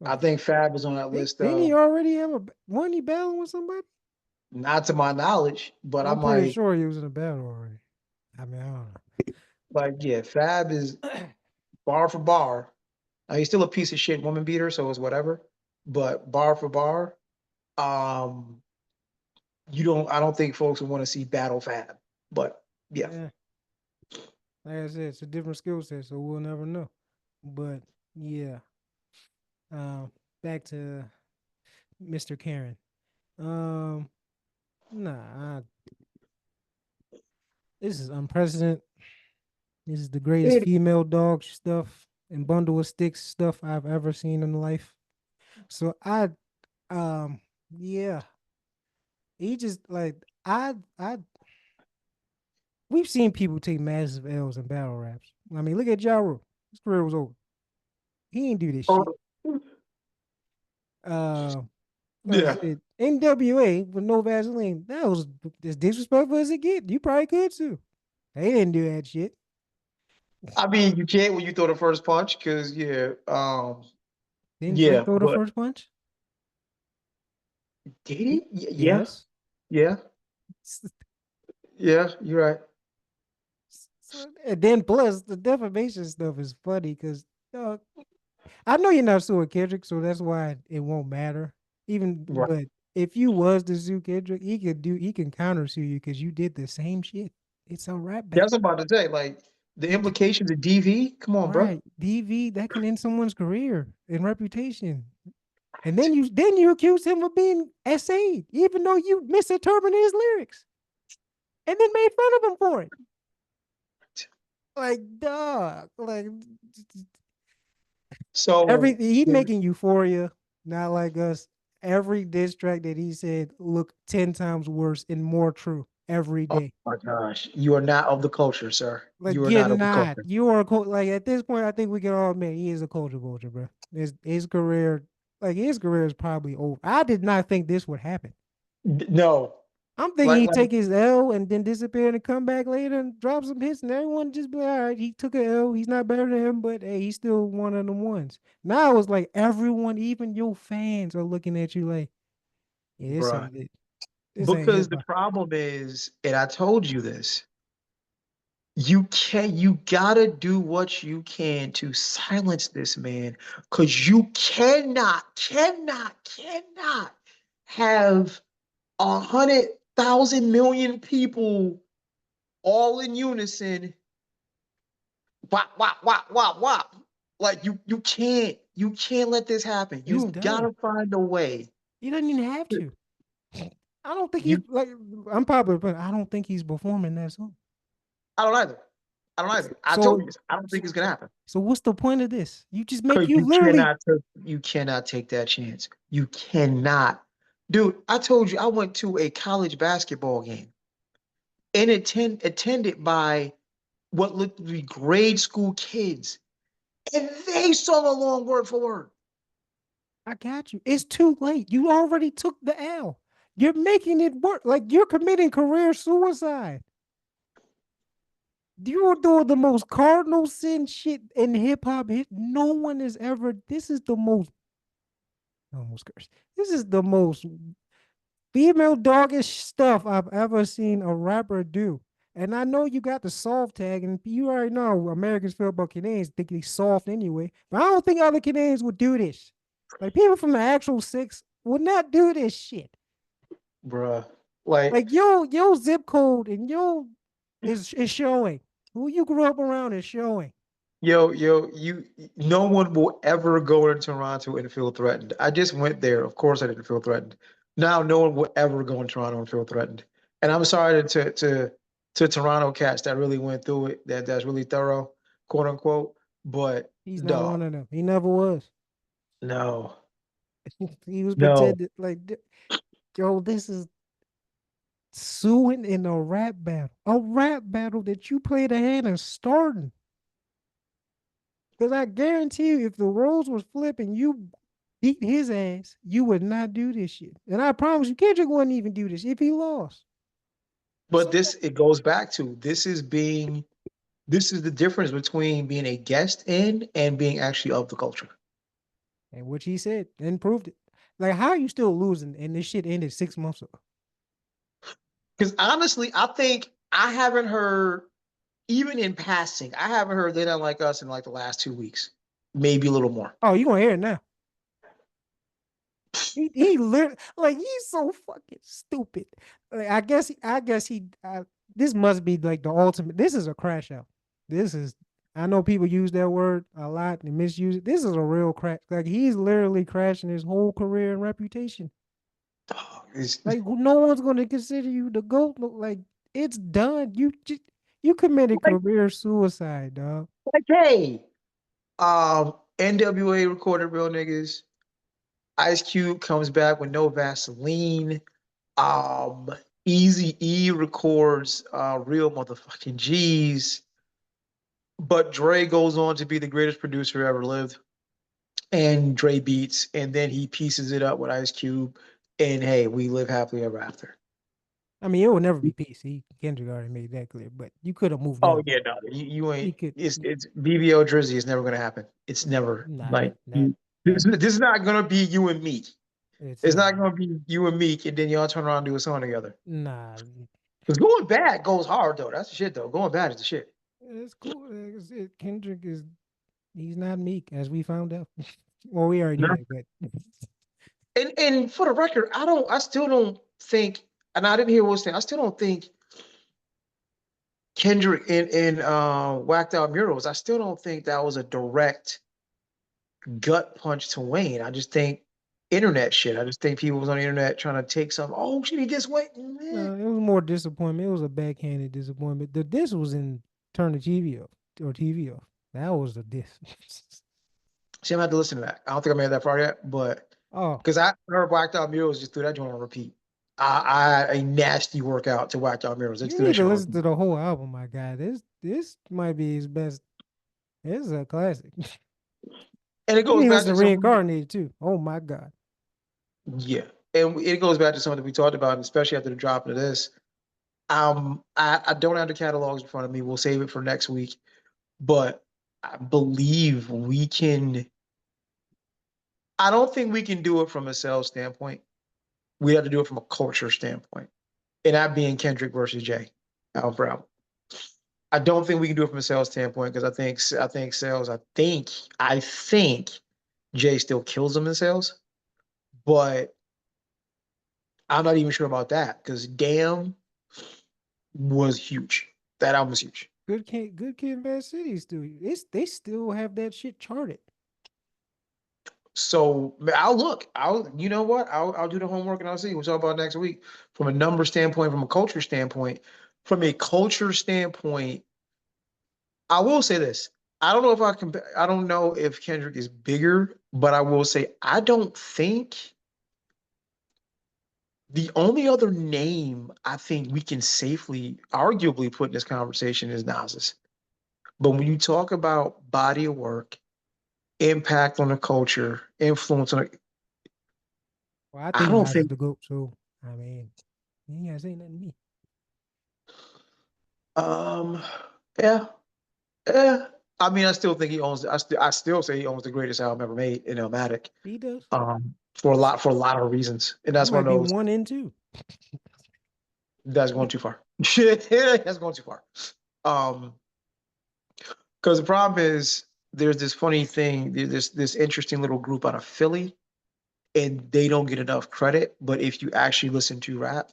I Oh, think Fab is on that list didn't he of, already have a one he battle with somebody? not to my knowledge, but I'm I'm pretty like, sure he was in a battle already. I mean, I don't yeah, Fab is know. bar for bar. He's still a piece of shit woman beater, so it's whatever. But bar for bar, um, I don't think folks would want to see Battle Fab. But yeah. Yeah, like I said, it's a different skill set, so we'll never know. But yeah, um, back to Mr. Karen. Um, nah, this is unprecedented. This is the greatest female dog stuff and bundle of sticks stuff I've ever seen in life. So um, yeah, he just like I we've seen people take massive L's in battle raps. I mean, look at Ja Rule. His career was over. He ain't do this shit. Uh, like I Yeah. said, NWA with no Vaseline. That was as disrespectful as it get. You probably could too. They didn't do that shit. I mean, you can't when you throw the first punch because Didn't Drake yeah, throw the but first punch? did he? Yeah, Yes. yeah, yeah. You're right. So, and then plus the defamation stuff is funny because I know you're not suing Kendrick, so that's why it won't matter. Even Right. but if you was to sue Kendrick, he can counter sue you because you did the same shit. It's a rap That's battle. what I'm about to say. Like the You did implications of DV. Come on, bro. right. DV that can end someone's career and reputation. And then you accuse him of being essayed, even though you misinterpreted his lyrics and then made fun of him for it. Like, dog. Like So he making Euphoria, not like us. Every diss track that he said look 10 times worse and more true every oh day. my gosh, you are not of the culture, sir. Like, You are get not of the not. culture. You are like at this point, I think we can all admit he is a culture vulture, bro. His career, like his career is probably over. I did not think this would happen. No, I'm thinking like he'd like take his L and then disappear and come back later and drop some hits, and everyone just be like, all right, he took a L. He's not better than him, but hey, he's still one of the ones. Now it's like everyone, even your fans, are looking at you like, yeah, this bruh. ain't it. This ain't Because hip the hop. problem is, and I told you this, you gotta do what you can to silence this man, because you cannot have 100,000 million people all in unison, wop, wop, wop, wop, wop. Like you can't let this happen. It's You've got done. to find a way. He doesn't even have to. I don't think he's You, like I'm popular, but I don't think he's performing that song. I don't either. I don't either. I told you So, this. I don't think it's gonna happen. so what's the point of this? You just make Because you literally. you cannot take that chance. You cannot. Dude, I told you I went to a college basketball game and attended by what looked to be grade school kids. And they sung along word for word. I got you. It's too late. You already took the L. You're making it work. Like you're committing career suicide. You are doing the most cardinal sin shit in hip hop. No one has ever. This is the most. I almost cursed. This is the most female doggish stuff I've ever seen a rapper do. And I know you got the soft tag, and you already know Americans feel about Canadians think they soft anyway. But I don't think other Canadians would do this. Like people from the actual six would not do this shit. Bruh. Like, Like yo zip code and yo is showing. Who you grew up around is showing. no one will ever go to Toronto and feel threatened. I just went there. Of course I didn't feel threatened. Now no one will ever go in Toronto and feel threatened. And I'm sorry to Toronto cats that really went through it, that's really thorough, quote unquote. But He's not one dog, of them. He never was. no, He was no. pretending like yo, this is suing in a rap battle. A rap battle that you played a hand in starting. Because I guarantee you, if the roles was flipping, you beat his ass, you would not do this shit. And I promise you, Kendrick wouldn't even do this if he lost. But So, this it goes back to this is the difference between being a guest in and being actually of the culture. and which he said and proved it. Like, how are you still losing? And this shit ended 6 months ago. Because honestly, I think I haven't heard, even in passing, I haven't heard they don't like us in like the last 2 weeks, maybe a little more. Oh, you gonna hear it now? He literally like he's so fucking stupid. Like, this must be like the ultimate. This is a crash out. This is I know people use that word a lot and misuse it. This is a real crash. Like he's literally crashing his whole career and reputation. It's Like no one's gonna consider you the GOAT. Like it's done. You committed like, career suicide, dog. hey, NWA recorded Real Niggas. Ice Cube comes back with no Vaseline. Um, Easy E records Real Motherfucking G's. But Dre goes on to be the greatest producer ever lived. And Dre beats, and then he pieces it up with Ice Cube. And hey, we live happily ever after. I mean, it will never be peace. Kendrick already made that clear. But you could have moved Oh on. yeah, no, you You ain't. could. It's BBO Drizzy is never gonna happen. It's never Nah, like that that this is not gonna be you and me. it's It's not. not gonna be you and me, and then y'all turn around and do a song together. Nah, Because going bad goes hard though. That's the shit though. Going bad is the shit. it's cool. Kendrick is he's not meek, as we found out. Well, we already knew No. that, but And for the record, I still don't think, and I didn't hear what saying. I still don't think Kendrick in whacked out murals. I still don't think that was a direct gut punch to Wayne. I just think internet shit. I just think people was on the internet trying to take some. Oh shit, he gets Wayne. it was more disappointment. It was a backhanded disappointment. The diss was in turn the TV off or TV off. That was the diss. See, I'm gonna have to listen to that. I don't think I made that far yet, but Oh, because I heard whacked out murals, just threw that joint on repeat. I had a nasty workout to whacked out murals. I just you threw that need to shit on listen repeat. to the whole album, my guy. This might be his best. This is a classic. And it You goes need to back listen to to something. Reincarnated too. Oh my god. Yeah, and it goes back to something we talked about, and especially after the drop of this. I don't have the catalogs in front of me. We'll save it for next week. But I believe we can. I don't think we can do it from a sales standpoint. We have to do it from a culture standpoint, and that being Kendrick versus Jay, Al Brown. I don't think we can do it from a sales standpoint because I think Jay still kills them in sales, but I'm not even sure about that because Damn was huge. That album is huge. Good Kid, Bad City still. They still have that shit charted. So I'll look. I'll you know what? I'll do the homework and I'll see. We'll talk about next week. From a number standpoint, from a culture standpoint, I will say this. I don't know if I can. I don't know if Kendrick is bigger, but I will say I don't think the only other name I think we can safely, arguably put in this conversation is Nas's. But when you talk about body of work, impact on the culture, influence on it, Well, I I think don't Nas is think. the GOAT, so I mean, you ain't gotta say nothing to me. Um, yeah, yeah. I mean, I still think he owns. I still say he owns the greatest album ever made in Illmatic. He does. For a lot of reasons, and It that's one might of be those one and two. that's going too far. That's going too far. Um, because the problem is there's this funny thing. There's this interesting little group out of Philly, and they don't get enough credit. But if you actually listen to rap,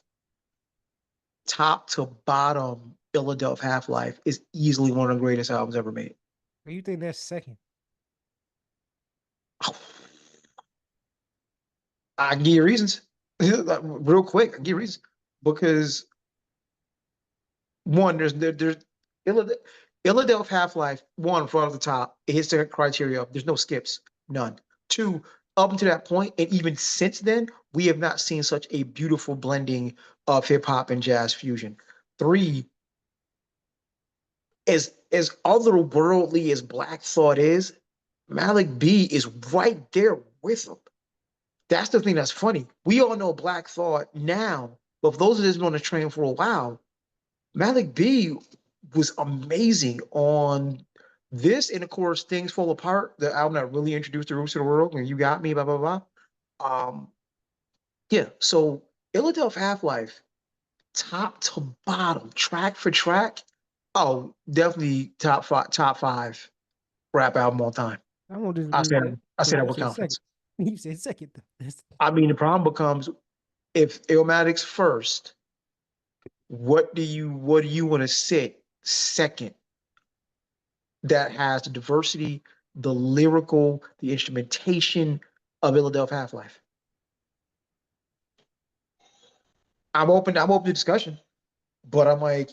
top to bottom, Philadelphia Half Life is easily one of the greatest albums ever made. What you think that's second? I can give you reasons. Like, real quick, I can give you reasons. Because one, there's Philadelphia Half-Life, one, from the top, it hits the criteria. There's no skips, none. Two, up until that point, and even since then, we have not seen such a beautiful blending of hip hop and jazz fusion. Three, as otherworldly as Black Thought is, Malik B is right there with him. That's the thing that's funny. We all know Black Thought now, but for those of us who've been on the train for a while, Malik B was amazing on this, and of course, Things Fall Apart, the album that really introduced the roots of the world, and You Got Me, blah, blah, blah. Um, yeah, so Philadelphia Half-Life, top to bottom, track for track, oh, definitely top five rap album all time. I won't disagree with that. I But say that you with said second. confidence. You said second. Though. I mean, the problem becomes if Illmatic's first, what do you want to sit second that has the diversity, the lyrical, the instrumentation of Philadelphia Half Life? I'm open to discussion, but I'm like,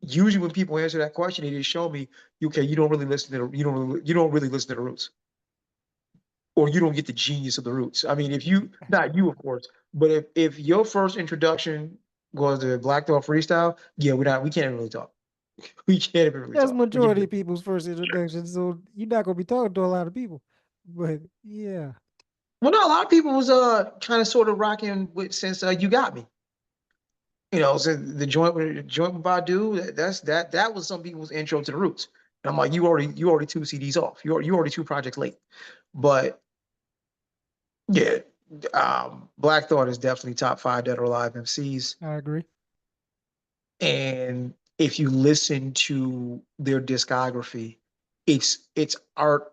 usually when people answer that question, they just show me, okay, you don't really listen to the roots, or you don't get the genius of the roots. I mean, if you, not you, of course, but if your first introduction was the Black Thought freestyle, yeah, we can't really talk. We can't even really That's talk. We majority can, of people's first introduction, so you're not gonna be talking to a lot of people. But yeah, well, no, a lot of people was kind of sort of rocking with since You Got Me. You know, so the joint with Badu, that was some people's intro to the roots. And I'm like, you already two CDs off. You already two projects late. But yeah, Black Thought is definitely top five dead or alive MCs. I agree. And if you listen to their discography, it's art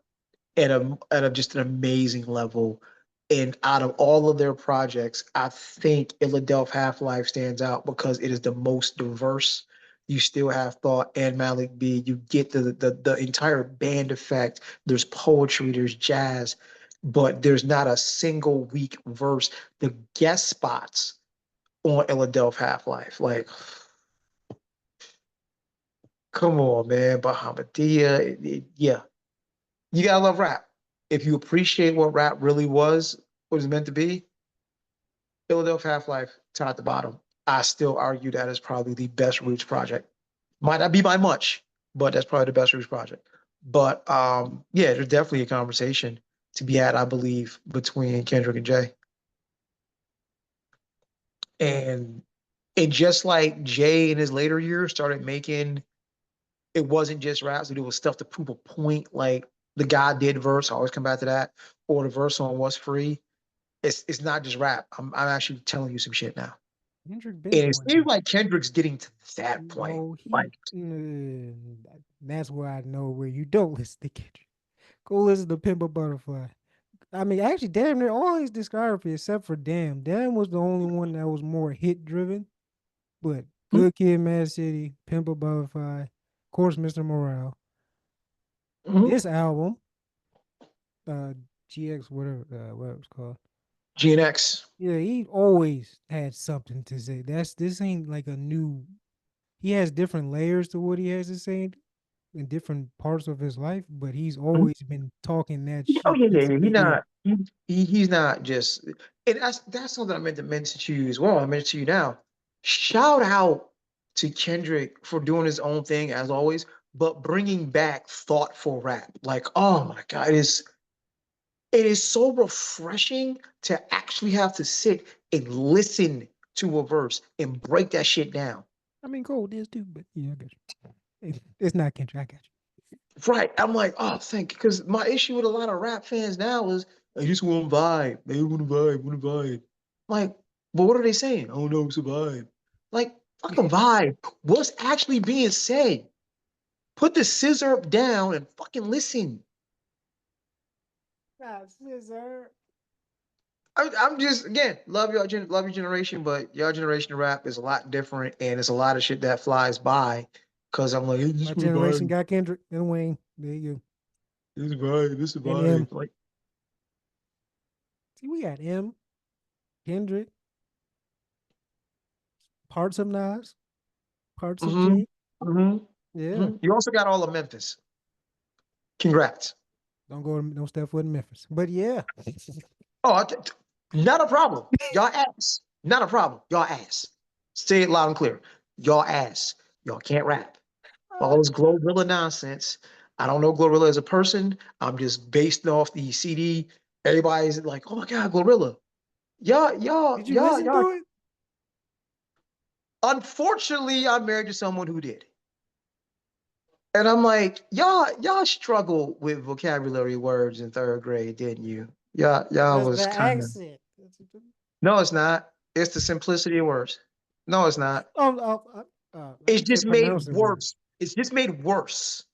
at a just an amazing level. And out of all of their projects, I think Philadelphia Half Life stands out because it is the most diverse. You still have Thought and Malik B. You get the entire band effect. There's poetry, there's jazz, but there's not a single weak verse. The guest spots on Philadelphia Half Life, like, come on, man, Bahamadia, yeah, you gotta love rap. If you appreciate what rap really was, what it's meant to be, Philadelphia Half Life, top to bottom. I still argue that is probably the best Roots project. Might not be by much, but that's probably the best Roots project. But yeah, there's definitely a conversation to be had, I believe, between Kendrick and Jay. And just like Jay in his later years started making, it wasn't just raps, but it was stuff to prove a point. Like the God did verse, I always come back to that, or the verse on What's Free. It's not just rap. I'm actually telling you some shit now. Kendrick been And it doing seems that. like Kendrick's getting to that point. No, he. Like, That's where I know where you don't listen to Kendrick. Go listen to Pimp a Butterfly. I mean, actually, damn near all his discography except for Damn. Damn was the only one that was more hit driven. But Good Kid, Mad City, Pimp a Butterfly, of course, Mr. Morale. Mm-hmm. This album, uh, GX, whatever it's called. Gen X. Yeah, he always had something to say. This ain't like a new. He has different layers to what he has to say in different parts of his life, but he's Mhm. always been talking that Oh shit yeah, yeah, since the yeah. beginning. He's not just, and that's something I meant to mention to you as well. I mentioned to you now. Shout out to Kendrick for doing his own thing as always, but bringing back thoughtful rap. Like, oh my God, it is so refreshing to actually have to sit and listen to a verse and break that shit down. I mean, Cole is too, but yeah, I got you. It's not Kendrick. I got you. Right. I'm like, oh, thank you. Because my issue with a lot of rap fans now is I just want to vibe. They want to vibe, want to vibe. Like, but what are they saying? Oh no, it's a vibe. Like, fuck a vibe. What's actually being said? Put the scissor down and fucking listen. Nah, scissor. I'm just again love love your generation, but your generation of rap is a lot different, and it's a lot of shit that flies by. Cause I'm like, this My is a generation vibe, got Kendrick and Wayne. There you go. this is a vibe, this is a And M. vibe. Like, See, we got M, Kendrick, parts of Nas, parts of mm-hmm, Jay. mm-hmm, Yeah. mm-hmm. You also got all of Memphis. Congrats. Don't step foot in Memphis. But yeah. Oh, not a problem. Y'all ass. Not a problem. Y'all ass. Say it loud and clear. Y'all ass. Y'all can't rap. All this Glorilla nonsense. I don't know Glorilla as a person. I'm just based off the CD. Everybody's like, oh my God, Glorilla. Did you listen Y'all. to it? Unfortunately, I'm married to someone who did. And I'm like, y'all struggled with vocabulary words in third grade, didn't you? Y'all That's was the kind of. accent. No, it's not. It's the simplicity of words. No, it's not. Oh, It's you said just made pronouncing words. worse. It's just made worse.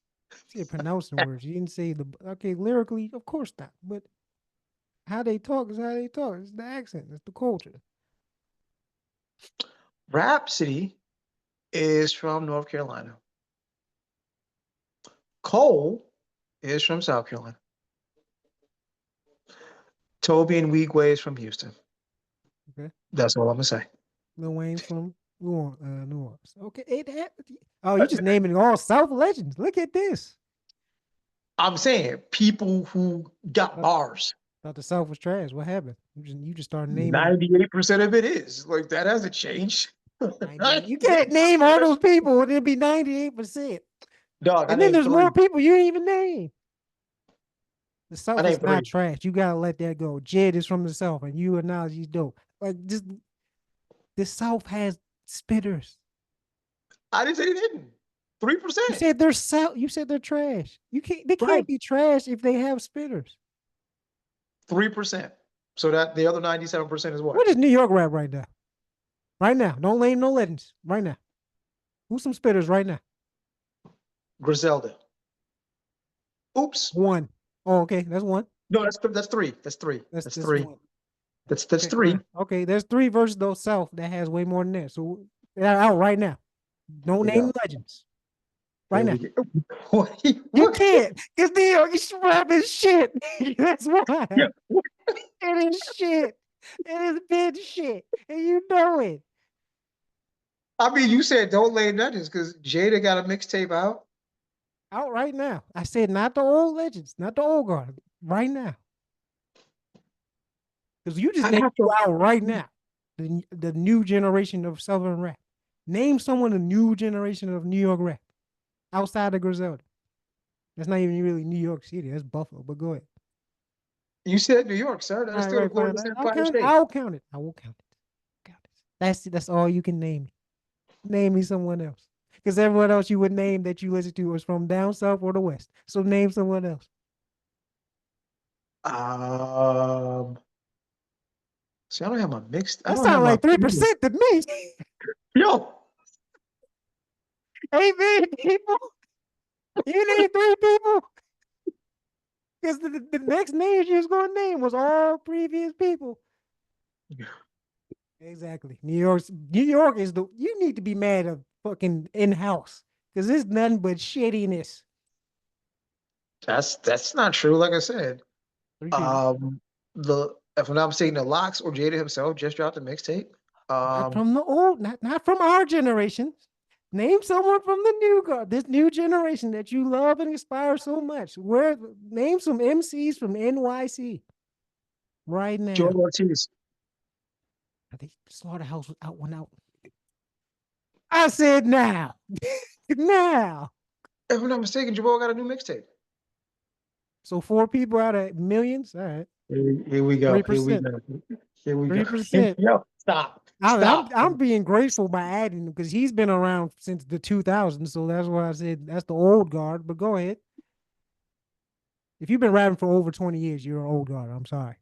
You said pronouncing words. You didn't say the okay lyrically. Of course not. But how they talk is how they talk. It's the accent. It's the culture. Rhapsody is from North Carolina. Cole is from South Carolina. Toby and Weegway is from Houston. Okay. That's all I'm gonna say. Lil Wayne from New Orleans. Okay. Oh, you just naming all South legends. Look at this. I'm saying people who got Thought, bars. thought the South was trash. What happened? You just started naming 98% of it is. Like that hasn't changed. 98. You can't name all 98%. those people. It'd be 98%. Dog, I And then named there's more three. people you didn't even name. The I South is named not three. trash. You gotta let that go. Jed is from the South, and you acknowledge he's dope. Like just the South has spitters. I didn't say they didn't. You 3%. said they're South. You said they're trash. You can't. They Right. can't be trash if they have spitters. 3%. So that the other 97% is What what? is New York rap right now? Right now. Don't name no legends. Right now. Who's some spitters right now? Griselda. Oops. One. Oh, okay. That's one. No, that's three. That's three. That's That's three. one. That's Okay, three. fine. Okay, there's three versus those South that has way more than that. So they're out right now. Don't Here we name go. legends. Right Here now. we go. What? You What? can't, because New York rap is shit. That's Yeah. why. It is shit. It has been shit. And you know it. I mean, you said don't lay nothing because Jada got a mixtape out. Out right now. I said not the old legends, not the old guard. Right now. Because you just I'd named have you to. out right now. The new generation of Southern rap. Name someone the new generation of New York rap outside of Griselda. That's not even really New York City. That's Buffalo. But go ahead. You said New York, sir. That All is right, still the right, fine. glorious I'll Empire count it. State. I'll count it. I will count it. Count it. That's all you can name me. Name me someone else. Because everyone else you would name that you listen to was from down south or the west. So name someone else. Um. See, I don't have my mixed. I That don't have sounds my like 3% to me. yo. Hey man, people. You name three people. Because the next name you was gonna name was all previous people. Exactly. New York is the you need to be mad at fucking in house because it's nothing but shittiness. That's not true. Like I said, 3 people. um, the if I'm not mistaken, the Locks or Jada himself just dropped a mixtape. Not Um, from the old, not from our generation. Name someone from the new guard, this new generation that you love and aspire so much. Where name some MCs from NYC right now. Joel Ortiz. I think Slaughterhouse was out one out. I said now. Now. If I'm not mistaken, Joel got a new mixtape. So 4 people out of millions. All right. Here we go. Three Here we percent. go. Here we go. 3%. Yo, stop. I'm Stop. I'm being grateful by adding him because he's been around since the 2000s. So that's why I said that's the old guard. But go ahead. If you've been rapping for over 20 years, you're an old guard. I'm sorry.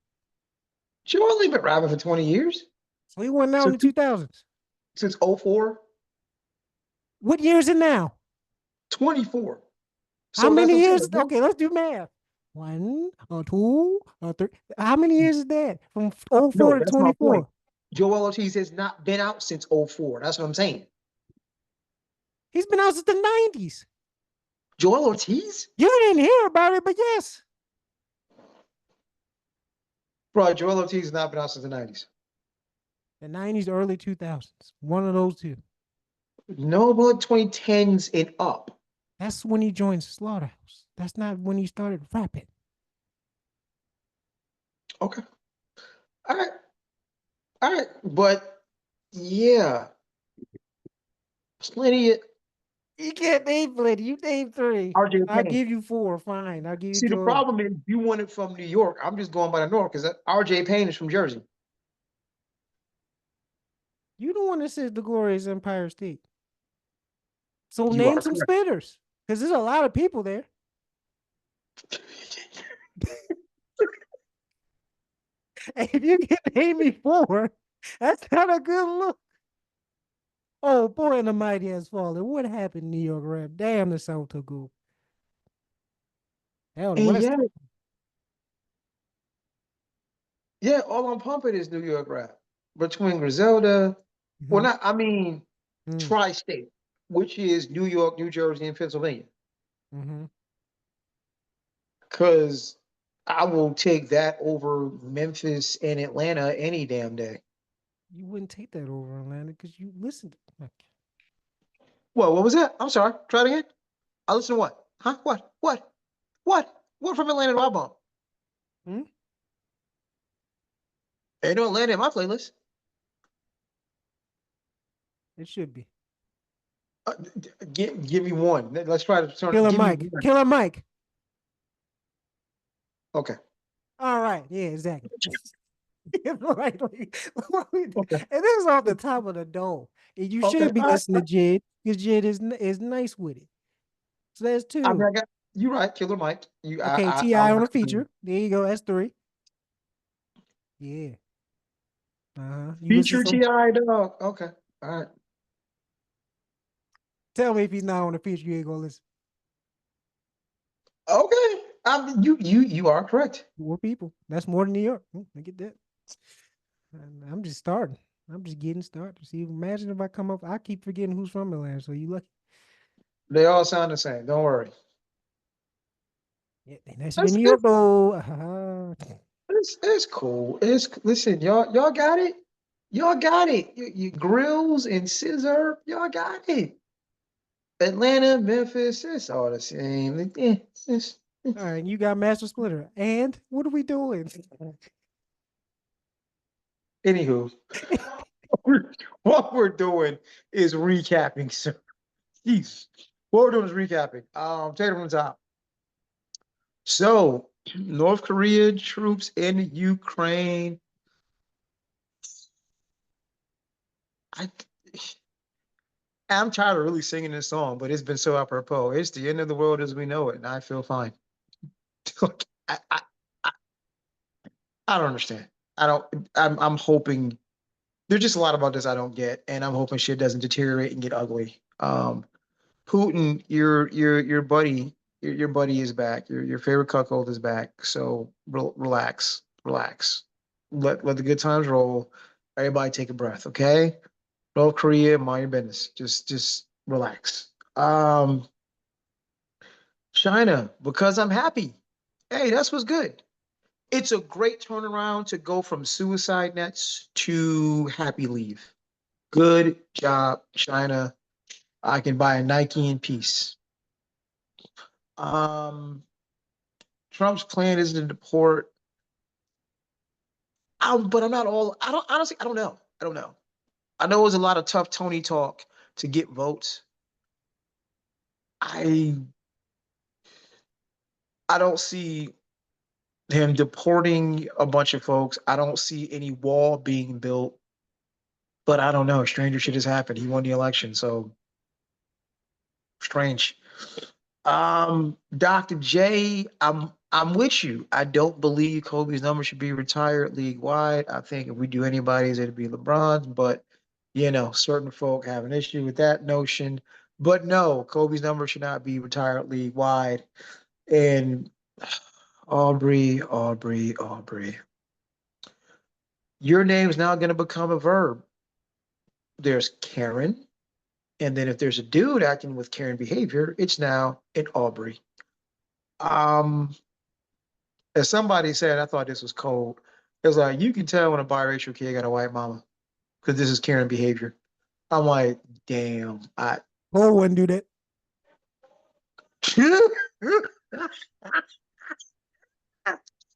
Joel ain't been rapping for 20 years. So he went out in Since the 2000s. since '04, What year is it now? 24. How So that's many what I'm years? saying. Okay, let's do math. One, two, three. How many years is that? From '04 No, to that's my point. 24. Joel Ortiz has not been out since '04. That's what I'm saying. He's been out since the 90s. Joel Ortiz? You didn't hear about it, but yes. Bro, Joel Ortiz has not been out since the 90s. The 90s, early 2000s. One of those two. No, but 2010s and up. That's when he joined Slaughterhouse. That's not when he started rapping. Okay. All right. All right. But yeah, plenty of You can't name plenty. You name three. RJ I'll Payne. give you four. Fine. I'll give you See, the Joel. problem is you want it from New York. I'm just going by the North because RJ Payne is from Jersey. You the one that says the glorious Empire State. So You name are some correct. spitters. Because there's a lot of people there. And if you can name me four, that's not a good look. Oh, boy, and the mighty has fallen. What happened, New York rap? Damn, the South took over. Hell, the And West. yeah, yeah, all I'm pumping is New York rap. Between Griselda, well, Mm-hmm. not, I mean, Mm-hmm. tri-state, which is New York, New Jersey, and Pennsylvania. Mm-hmm. Because I will take that over Memphis and Atlanta any damn day. You wouldn't take that over Atlanta because you listened. Well, what was that? I'm sorry. Try it again. I listen to what? Huh? What? What? What? What from Atlanta do I bump? Hmm? Ain't no Atlanta in my playlist. It should be. Give me one. Let's try to turn. Killer Give me Mike. one. Killer Mike. Okay. All right. Yeah, exactly. Right. And Okay. this is off the top of the dome. And you Okay. should be All right. listening to Jid because Jid is nice with it. So that's I mean, two. I got you right, Killer Mike. You, Okay, I'm T.I. on not a feature. There you go. That's three. Yeah. You listen feature to some. Ti dog. Okay. All right. Tell me if he's not on the feature, you ain't gonna listen. Okay. You are correct. 4 people. That's more than New York. I get that. I'm just starting. I'm just getting started. See, imagine if I come up, I keep forgetting who's from Atlanta. So you lucky. They all sound the same. Don't worry. Yeah, they nice to be in It's New York it's though. it's cool. It's listen, y'all got it. Y'all got it. You grills and scissor. Y'all got it. Atlanta, Memphis, it's all the same. All right, you got Master Splitter. And what are we doing? Anywho, what we're doing is recapping. So, jeez, what we're doing is recapping. Take it from the top. So, North Korea troops in Ukraine. I, I'm tired of really singing this song, but it's been so apropos. It's the end of the world as we know it, and I feel fine. I, I, I, I don't understand. I don't. I'm hoping there's just a lot about this I don't get, and I'm hoping shit doesn't deteriorate and get ugly. Putin, your buddy, your buddy is back. Your favorite cuckold is back. So relax, relax. Let the good times roll. Everybody take a breath, okay? North Korea, mind your business. Just relax. China, because I'm happy. Hey, that's what's good. It's a great turnaround to go from suicide nets to happy leave. Good job, China. I can buy a Nike in peace. Um, Trump's plan is to deport. But I'm not all. I don't honestly. I don't know. I don't know. I know it was a lot of tough Tony talk to get votes. I I don't see him deporting a bunch of folks. I don't see any wall being built. But I don't know. Stranger shit has happened. He won the election, so strange. Dr. J, I'm with you. I don't believe Kobe's number should be retired league wide. I think if we do anybody's, it'd be LeBron's, but certain folk have an issue with that notion. But no, Kobe's number should not be retired league wide. And Aubrey, your name is now going to become a verb. There's Karen, and then if there's a dude acting with Karen behavior, it's now an Aubrey. Um, as somebody said, I thought this was cold. It was like you can tell when a biracial kid got a white mama because this is Karen behavior. I'm like, damn. I Cole wouldn't do that.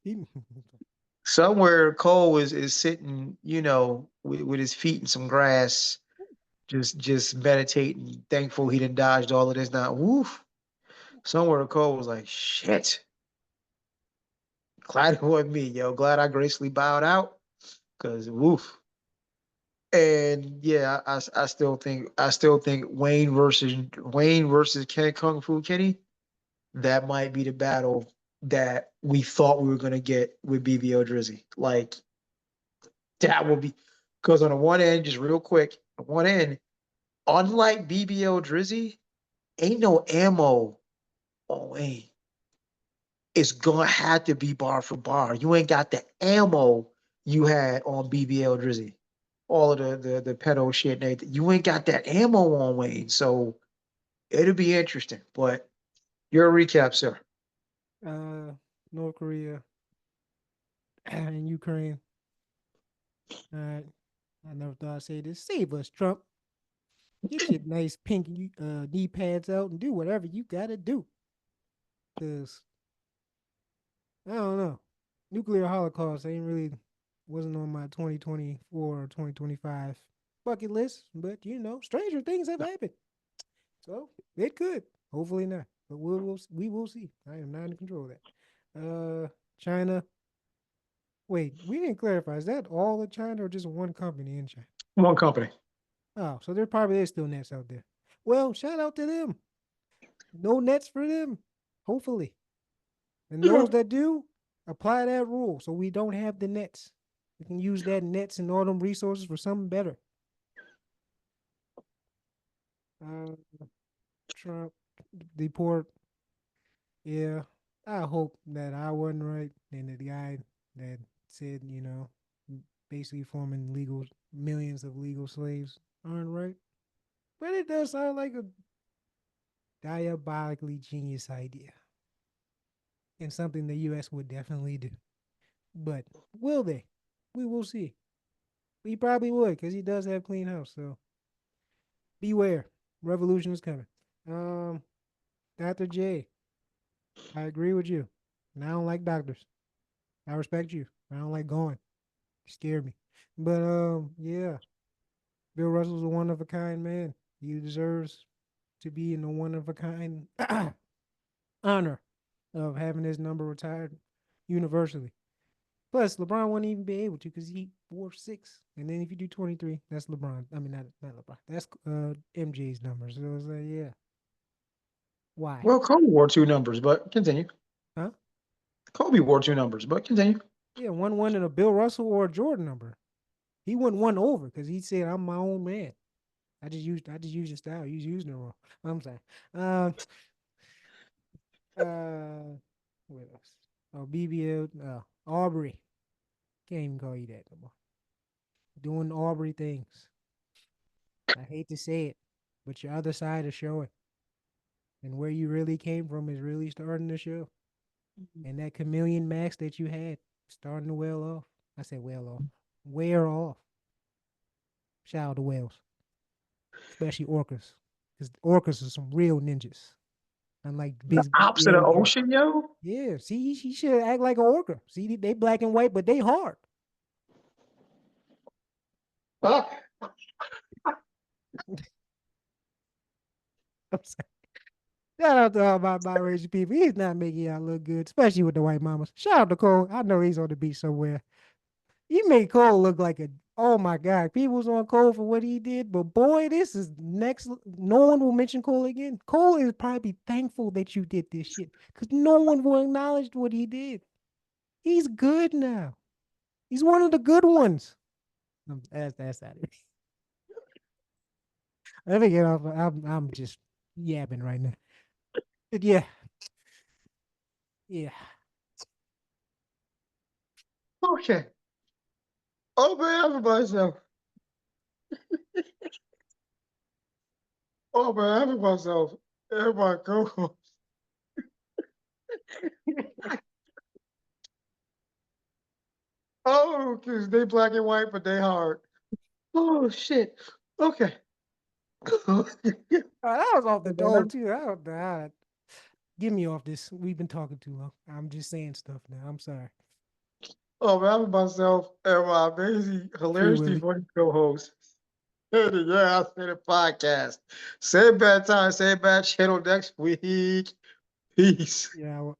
He, somewhere Cole is sitting, with his feet in some grass, just meditating, thankful he didn't dodged all of this. Now, woof. Somewhere Cole was like, shit. Glad it wasn't me, yo. Glad I gracefully bowed out. Cause woof. And yeah, I still think Wayne versus Ken Kung Fu Kenny, that might be the battle that we thought we were gonna get with BBO Drizzy. Like that will be because on the one end, just real quick, on one end, unlike BBO Drizzy, ain't no ammo on Wayne. It's gonna have to be bar for bar. You ain't got the ammo you had on BBL Drizzy. All of the pedo shit and everything. You ain't got that ammo on Wayne. So it'll be interesting. But your recap, sir. uh, North Korea and Ukraine. All right. I never thought I'd say this. Save us, Trump. Get your nice pink knee pads out and do whatever you gotta do. Cause I don't know. Nuclear holocaust ain't really wasn't on my 2024 or 2025 bucket list, but stranger things have happened. So it could. Hopefully not. But we will see. I am not in control of that. China. Wait, we didn't clarify. Is that all of China or just one company in China? One company. Oh, so there probably is still nets out there. Well, shout out to them. No nets for them. Hopefully. And Yeah. those that do, apply that rule so we don't have the nets. We can use that nets and all them resources for something better. Uh, Trump, deport. Yeah, I hope that I wasn't right and the guy that said, basically forming legal millions of legal slaves aren't right. But it does sound like a diabolically genius idea and something the U.S. would definitely do. But will they? We will see. He probably would because he does have clean house. So beware, revolution is coming. Um, Dr. J, I agree with you. And I don't like doctors. I respect you. I don't like going. You scare me. But yeah, Bill Russell's a one of a kind man. He deserves to be in the one of a kind honor of having his number retired universally. Plus, LeBron wouldn't even be able to because he wore 6. And then if you do 23, that's LeBron. I mean, not LeBron. That's MJ's number. So it's like, yeah. Why? Well, Kobe wore two numbers, but continue. Huh? Kobe wore two numbers, but continue. Yeah, 1 in a Bill Russell or a Jordan number. He went one over because he said, I'm my own man. I just used your style. You was using it wrong. I'm saying. Uh what else? Oh, BBL, Aubrey. Can't even call you that no more. doing Aubrey things. I hate to say it, but your other side is showing. And where you really came from is really starting to show. And that chameleon mask that you had starting to wear off. I said wear off. Wear off. Shout out to whales, especially orcas. Because orcas are some real ninjas. Unlike The big, opposite yeah, of yeah. ocean, yo. Yeah, see, she should act like an orca. See, they black and white, but they hard. Ah, I'm sorry. Shout out to all my biracial people. He's not making y'all look good, especially with the white mamas. Shout out to Cole. I know he's on the beach somewhere. You made Cole look like a, oh my God. People was on Cole for what he did, but boy, this is next. No one will mention Cole again. Cole is probably thankful that you did this shit because no one will acknowledge what he did. He's good now. He's one of the good ones. That's that. Let me get off. I'm just yapping right now. But yeah, yeah. okay. Oh man, I'm myself. Oh man, I'm myself. Everybody go. Oh, because they black and white, but they hard. Oh shit. Okay. That was off the dome Man, too. I don't know. Get me off this. We've been talking too long. I'm just saying stuff now. I'm sorry. oh man, I'm myself and my amazing, Free hilariously Willy. funny co-host. Yeah, I said a podcast. Same bad time, same bad channel next week. Peace. Yeah.